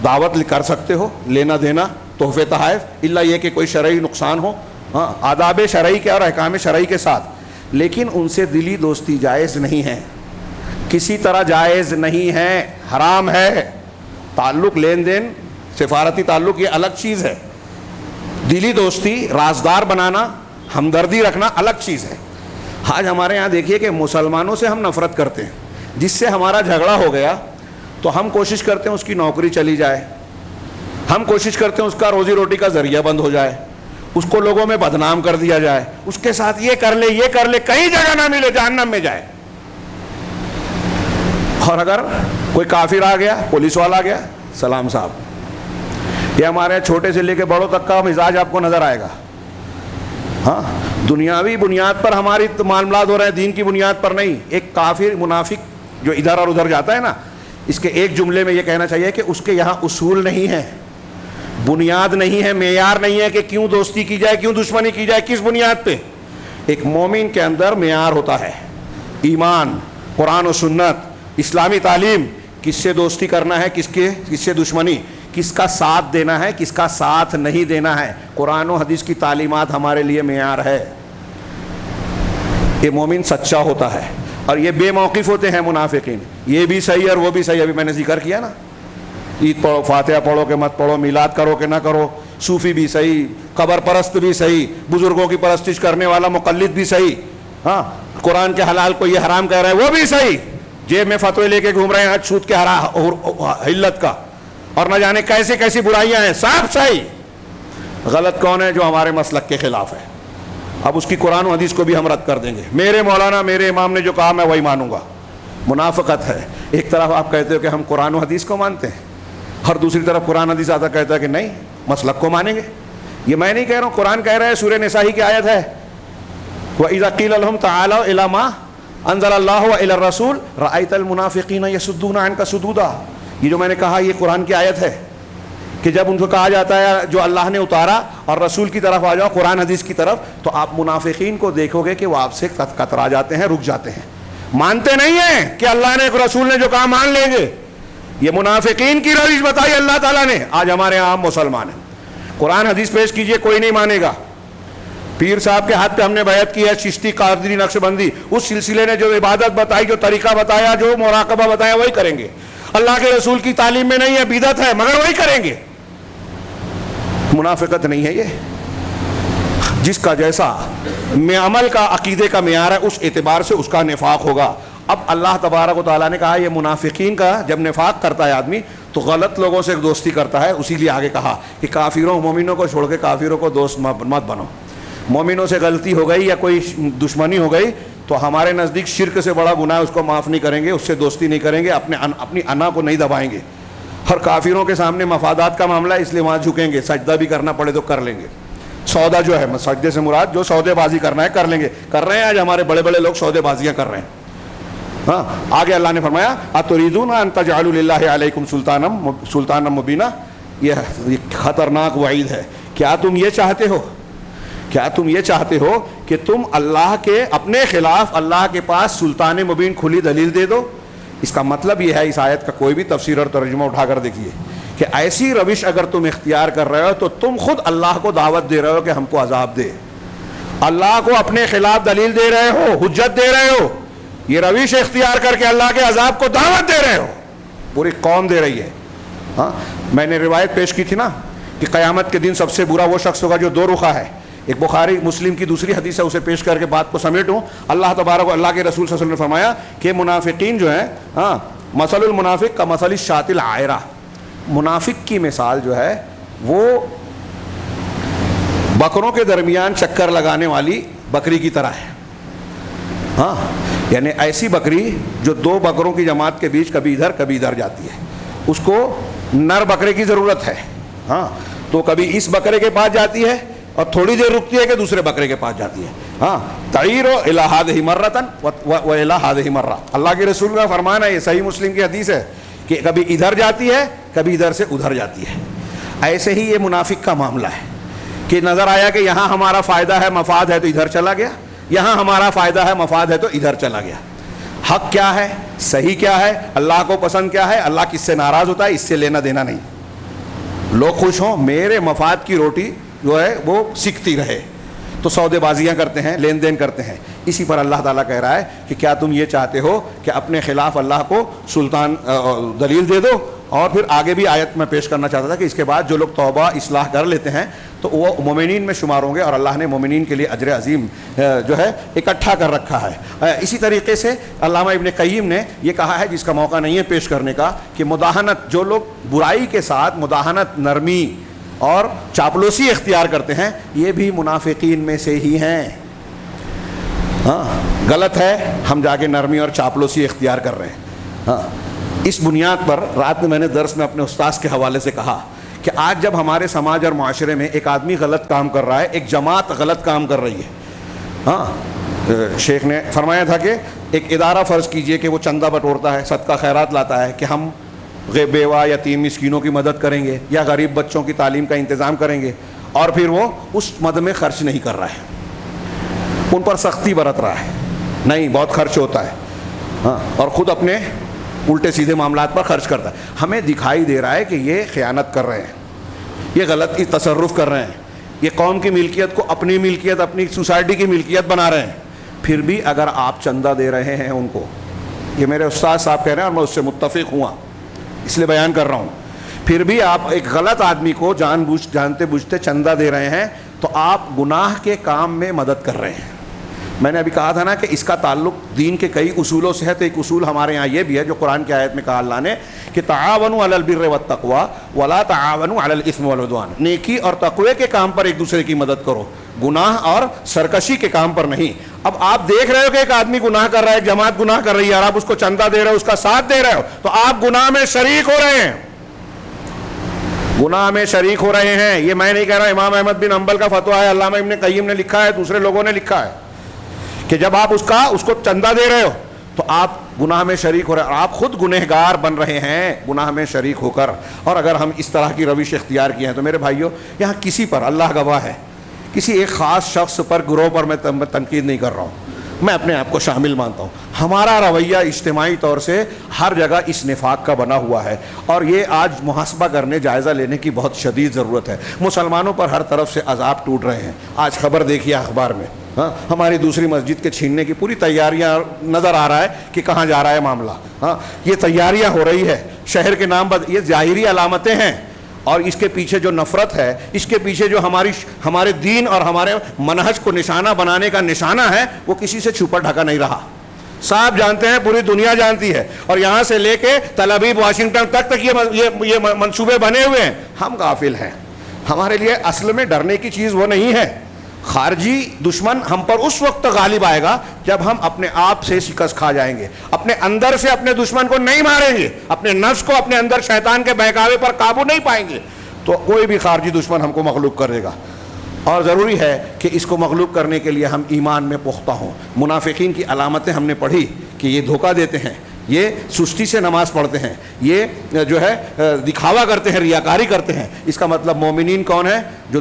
دعوت کر سکتے ہو, لینا دینا, تحفے تحائف, الا یہ کہ کوئی شرعی نقصان ہو, ہاں آداب شرعی کے اور احکام شرعی کے ساتھ, لیکن ان سے دلی دوستی جائز نہیں ہے, کسی طرح جائز نہیں ہے, حرام ہے. تعلق لین دین, سفارتی تعلق یہ الگ چیز ہے. دلی دوستی, رازدار بنانا, ہمدردی رکھنا الگ چیز ہے. آج ہمارے یہاں دیکھیے کہ مسلمانوں سے ہم نفرت کرتے ہیں. جس سے ہمارا جھگڑا ہو گیا تو ہم کوشش کرتے ہیں اس کی نوکری چلی جائے, ہم کوشش کرتے ہیں اس کا روزی روٹی کا ذریعہ بند ہو جائے, اس کو لوگوں میں بدنام کر دیا جائے, اس کے ساتھ یہ کر لے, کہیں جگہ نہ ملے, جہنم میں جائے. اور اگر کوئی کافر آ گیا, پولیس والا آ گیا, سلام صاحب. یہ ہمارے چھوٹے سے لے کے بڑوں تک کا مزاج آپ کو نظر آئے گا. ہاں, دنیاوی بنیاد پر ہماری معاملات ہو رہے ہیں, دین کی بنیاد پر نہیں. ایک کافر منافق جو ادھر اور ادھر جاتا ہے نا, اس کے ایک جملے میں یہ کہنا چاہیے کہ اس کے یہاں اصول نہیں ہے, بنیاد نہیں ہے, معیار نہیں ہے کہ کیوں دوستی کی جائے, کیوں دشمنی کی جائے, کس بنیاد پہ. ایک مومن کے اندر معیار ہوتا ہے, ایمان, قرآن و سنت, اسلامی تعلیم, کس سے دوستی کرنا ہے, کس سے دشمنی, کس کا ساتھ دینا ہے, کس کا ساتھ نہیں دینا ہے. قرآن و حدیث کی تعلیمات ہمارے لیے معیار ہے. یہ مومن سچا ہوتا ہے. اور یہ بے موقف ہوتے ہیں منافقین, یہ بھی صحیح اور وہ بھی صحیح. ابھی میں نے ذکر کیا نا, عید پڑھو, فاتحہ پڑھو کہ مت پڑھو, میلاد کرو کہ نہ کرو, صوفی بھی صحیح, قبر پرست بھی صحیح, بزرگوں کی پرستش کرنے والا مقلد بھی صحیح, ہاں, قرآن کے حلال کو یہ حرام کہہ رہا ہے وہ بھی صحیح, جیب میں فتوے لے کے گھوم رہے ہیں سود کے حلت کا, اور نہ جانے کیسے کیسی برائیاں ہیں, سب صحیح. غلط کون ہے؟ جو ہمارے مسلک کے خلاف ہے. اب اس کی قرآن و حدیث کو بھی ہم رد کر دیں گے. میرے مولانا, میرے امام نے جو کہا میں وہی مانوں گا. منافقت ہے. ایک طرف آپ کہتے ہو کہ ہم قرآن و حدیث کو مانتے ہیں, اور دوسری طرف قرآن حدیث آتا کہتا ہے کہ نہیں, مسلک کو مانیں گے. یہ میں نہیں کہہ رہا ہوں, قرآن کہہ رہا ہے, سورہ نساء کی آیت ہے, وَإِذَا قِيلَ لَهُمْ تَعَالَوْا إِلَىٰ مَا أَنزَلَ اللَّهُ وَإِلَى الرَّسُولِ رَأَيْتَ الْمُنَافِقِينَ يَصُدُّونَ عَنْكَ صُدُودًا. یہ جو میں نے کہا یہ قرآن کی آیت ہے کہ جب ان کو کہا جاتا ہے جو اللہ نے اتارا اور رسول کی طرف آ جاؤ, قرآن حدیث کی طرف, تو آپ منافقین کو دیکھو گے کہ وہ آپ سے کترا جاتے ہیں, رک جاتے ہیں, مانتے نہیں ہیں کہ اللہ نے, رسول نے جو کہا مان لیں گے. یہ منافقین کی روش بتائی اللہ تعالیٰ نے. آج ہمارے عام مسلمان ہیں, قرآن حدیث پیش کیجئے, کوئی نہیں مانے گا. پیر صاحب کے ہاتھ پہ ہم نے بیعت کی ہے, چشتی, قادری, نقشبندی, اس سلسلے نے جو عبادت بتائی, جو طریقہ بتایا, جو مراقبہ بتایا, وہی کریں گے. اللہ کے رسول کی تعلیم میں نہیں ہے, بدعت ہے, مگر وہی کریں گے. منافقت نہیں ہے یہ. جس کا جیسا عمل کا, عقیدے کا معیار ہے, اس اعتبار سے اس کا نفاق ہوگا. اب اللہ تبارک و تعالیٰ نے کہا یہ منافقین کا جب نفاق کرتا ہے آدمی تو غلط لوگوں سے دوستی کرتا ہے. اسی لیے آگے کہا کہ کافروں, مومنوں کو چھوڑ کے کافروں کو دوست مت بنو. مومنوں سے غلطی ہو گئی یا کوئی دشمنی ہو گئی تو ہمارے نزدیک شرک سے بڑا گناہ ہے, اس کو معاف نہیں کریں گے, اس سے دوستی نہیں کریں گے, اپنی انا کو نہیں دبائیں گے. ہر کافروں کے سامنے مفادات کا معاملہ ہے, اس لیے وہاں جھکیں گے, سجدہ بھی کرنا پڑے تو کر لیں گے. سودا جو ہے, سجدے سے مراد جو سودے بازی کرنا ہے کر لیں گے, کر رہے ہیں. آج ہمارے بڑے بڑے لوگ سودے بازیاں کر رہے ہیں. ہاں, آگے اللہ نے فرمایا اتریدون ان تجعلوا للہ علیکم سلطانا مبینا. یہ خطرناک وعید ہے. کیا تم یہ چاہتے ہو کہ تم اللہ کے اپنے خلاف اللہ کے پاس سلطان مبین کھلی دلیل دے دو؟ اس کا مطلب یہ ہے, اس آیت کا کوئی بھی تفسیر اور ترجمہ اٹھا کر دیکھیے کہ ایسی روش اگر تم اختیار کر رہے ہو تو تم خود اللہ کو دعوت دے رہے ہو کہ ہم کو عذاب دے. اللہ کو اپنے خلاف دلیل دے رہے ہو, حجت دے رہے ہو. یہ روش اختیار کر کے اللہ کے عذاب کو دعوت دے رہے ہو. پوری قوم دے رہی ہے. ہاں, میں نے روایت پیش کی تھی نا کہ قیامت کے دن سب سے برا وہ شخص ہوگا جو دو رخا ہے. ایک بخاری مسلم کی دوسری حدیث ہے, اسے پیش کر کے بات کو سمیٹوں. اللہ تبارک و اللہ کے رسول صلی اللہ علیہ وسلم نے فرمایا کہ منافقین جو ہیں, ہاں, مثل المنافق کا مثل الشاة العائرہ. منافق کی مثال جو ہے وہ بکروں کے درمیان چکر لگانے والی بکری کی طرح ہے. ہاں, یعنی ایسی بکری جو دو بکروں کی جماعت کے بیچ کبھی ادھر جاتی ہے. اس کو نر بکرے کی ضرورت ہے. ہاں, تو کبھی اس بکرے کے پاس جاتی ہے اور تھوڑی دیر رکتی ہے کہ دوسرے بکرے کے پاس جاتی ہے. ہاں, تعیر الی ہذہ مرۃ و الی ہذہ مرۃ. اللہ کے رسول کا فرمان ہے, یہ صحیح مسلم کی حدیث ہے, کہ کبھی ادھر جاتی ہے, کبھی ادھر سے ادھر جاتی ہے. ایسے ہی یہ منافق کا معاملہ ہے کہ نظر آیا کہ یہاں ہمارا فائدہ ہے, مفاد ہے, تو ادھر چلا گیا, یہاں ہمارا فائدہ ہے, مفاد ہے, تو ادھر چلا گیا. حق کیا ہے, صحیح کیا ہے, اللہ کو پسند کیا ہے, اللہ کس سے ناراض ہوتا ہے, اس سے لینا دینا نہیں. لوگ خوش ہوں, میرے مفاد کی روٹی جو ہے وہ سکتی رہے, تو سودے بازیاں کرتے ہیں, لین دین کرتے ہیں. اسی پر اللہ تعالیٰ کہہ رہا ہے کہ کیا تم یہ چاہتے ہو کہ اپنے خلاف اللہ کو سلطان دلیل دے دو, اور پھر آگے بھی آیت میں پیش کرنا چاہتا تھا کہ اس کے بعد جو لوگ توبہ اصلاح کر لیتے ہیں تو وہ مومنین میں شمار ہوں گے، اور اللہ نے مومنین کے لیے اجر عظیم جو ہے اکٹھا کر رکھا ہے۔ اسی طریقے سے علامہ ابن قیم نے یہ کہا ہے، جس کا موقع نہیں ہے پیش کرنے کا، کہ مداہنت، جو لوگ برائی کے ساتھ مداہنت، نرمی اور چاپلوسی اختیار کرتے ہیں، یہ بھی منافقین میں سے ہی ہیں۔ ہاں، غلط ہے ہم جا کے نرمی اور چاپلوسی اختیار کر رہے ہیں۔ ہاں، اس بنیاد پر رات میں نے درس میں اپنے استاذ کے حوالے سے کہا کہ آج جب ہمارے سماج اور معاشرے میں ایک آدمی غلط کام کر رہا ہے، ایک جماعت غلط کام کر رہی ہے، ہاں، شیخ نے فرمایا تھا کہ ایک ادارہ فرض کیجئے کہ وہ چندہ بٹورتا ہے، صدقہ خیرات لاتا ہے کہ ہم بیوہ یتیم مسکینوں کی مدد کریں گے یا غریب بچوں کی تعلیم کا انتظام کریں گے، اور پھر وہ اس مد میں خرچ نہیں کر رہا ہے، ان پر سختی برت رہا ہے، نہیں بہت خرچ ہوتا ہے، ہاں، اور خود اپنے الٹے سیدھے معاملات پر خرچ کرتا ہے۔ ہمیں دکھائی دے رہا ہے کہ یہ خیانت کر رہے ہیں، یہ غلط تصرف کر رہے ہیں، یہ قوم کی ملکیت کو اپنی ملکیت، اپنی سوسائٹی کی ملکیت بنا رہے ہیں۔ پھر بھی اگر آپ چندہ دے رہے ہیں ان کو، یہ میرے استاد صاحب کہہ رہے ہیں اور میں اس سے متفق ہوا، اس لیے بیان کر رہا ہوں، پھر بھی آپ ایک غلط آدمی کو جانتے بوجھتے چندہ دے رہے ہیں تو آپ گناہ کے کام میں مدد کر رہے ہیں۔ میں نے ابھی کہا تھا نا کہ اس کا تعلق دین کے کئی اصولوں سے ہے، تو ایک اصول ہمارے یہاں یہ بھی ہے جو قرآن کی آیت میں کہا اللہ نے کہ تعاونوا علی البر والتقوی ولا تعاونوا علی الاثم والعدوان، نیکی اور تقوی کے کام پر ایک دوسرے کی مدد کرو، گناہ اور سرکشی کے کام پر نہیں۔ اب آپ دیکھ رہے ہو کہ ایک آدمی گناہ کر رہا ہے، ایک جماعت گناہ کر رہی ہے، اور آپ اس کو چندہ دے رہے ہو، اس کا ساتھ دے رہے ہو، تو آپ گناہ میں شریک ہو رہے ہیں، گناہ میں شریک ہو رہے ہیں۔ یہ میں نہیں کہہ رہا، امام احمد بن حنبل کا فتویٰ ہے، علامہ ابن قیم نے لکھا ہے، دوسرے لوگوں نے لکھا ہے کہ جب آپ اس کو چندہ دے رہے ہو تو آپ گناہ میں شریک ہو رہے ہیں، آپ خود گنہگار بن رہے ہیں گناہ میں شریک ہو کر۔ اور اگر ہم اس طرح کی روش اختیار کی ہیں تو میرے بھائیوں، یہاں کسی پر، اللہ گواہ ہے، کسی ایک خاص شخص پر، گروہ پر میں تنقید نہیں کر رہا ہوں، میں اپنے آپ کو شامل مانتا ہوں۔ ہمارا رویہ اجتماعی طور سے ہر جگہ اس نفاق کا بنا ہوا ہے، اور یہ آج محاسبہ کرنے، جائزہ لینے کی بہت شدید ضرورت ہے۔ مسلمانوں پر ہر طرف سے عذاب ٹوٹ رہے ہیں، آج خبر دیکھیے اخبار میں، ہاں، ہماری دوسری مسجد کے چھیننے کی پوری تیاریاں، نظر آ رہا ہے کہ کہاں جا رہا ہے معاملہ، ہاں، یہ تیاریاں ہو رہی ہے شہر کے نام پر، یہ ظاہری علامتیں ہیں، اور اس کے پیچھے جو نفرت ہے، اس کے پیچھے جو ہمارے دین اور ہمارے منہج کو نشانہ بنانے کا نشانہ ہے، وہ کسی سے چھپا ڈھکا نہیں رہا، صاحب جانتے ہیں، پوری دنیا جانتی ہے، اور یہاں سے لے کے تل ابیب، واشنگٹن تک یہ منصوبے بنے ہوئے ہیں۔ ہم غافل ہیں، ہمارے لیے اصل میں ڈرنے کی چیز وہ نہیں ہے۔ خارجی دشمن ہم پر اس وقت غالب آئے گا جب ہم اپنے آپ سے شکست کھا جائیں گے، اپنے اندر سے اپنے دشمن کو نہیں ماریں گے، اپنے نفس کو، اپنے اندر شیطان کے بہکاوے پر قابو نہیں پائیں گے، تو کوئی بھی خارجی دشمن ہم کو مغلوب کرے گا۔ اور ضروری ہے کہ اس کو مغلوب کرنے کے لیے ہم ایمان میں پختہ ہوں۔ منافقین کی علامتیں ہم نے پڑھی کہ یہ دھوکہ دیتے ہیں، یہ سستی سے نماز پڑھتے ہیں، یہ جو ہے دکھاوا کرتے ہیں، ریاکاری کرتے ہیں۔ اس کا مطلب مومنین کون ہیں؟ جو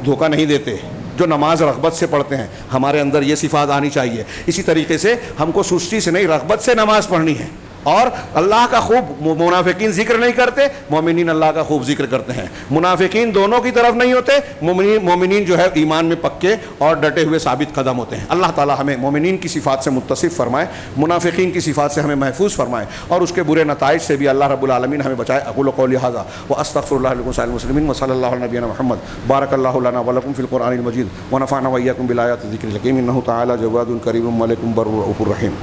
دھوکہ نہیں دیتے، جو نماز رغبت سے پڑھتے ہیں۔ ہمارے اندر یہ صفات آنی چاہیے۔ اسی طریقے سے ہم کو سستی سے نہیں، رغبت سے نماز پڑھنی ہے، اور اللہ کا خوب، منافقین ذکر نہیں کرتے، مومنین اللہ کا خوب ذکر کرتے ہیں۔ منافقین دونوں کی طرف نہیں ہوتے، مومنین جو ہے ایمان میں پکے اور ڈٹے ہوئے ثابت قدم ہوتے ہیں۔ اللہ تعالی ہمیں مومنین کی صفات سے متصف فرمائے، منافقین کی صفات سے ہمیں محفوظ فرمائے، اور اس کے برے نتائج سے بھی اللہ رب العالمین ہمیں بچائے۔ اقول قولی ھذا واستغفر اللہ لکم سائر المسلمین، وصلی اللہ علی نبینا محمد، بارک اللہ لنا ولکم فی القرآن المجید، ونفعنا وإیاکم بالآیات الذکر الحکیم، انہ تعالی جواد کریم ملک بر رؤوف رحیم۔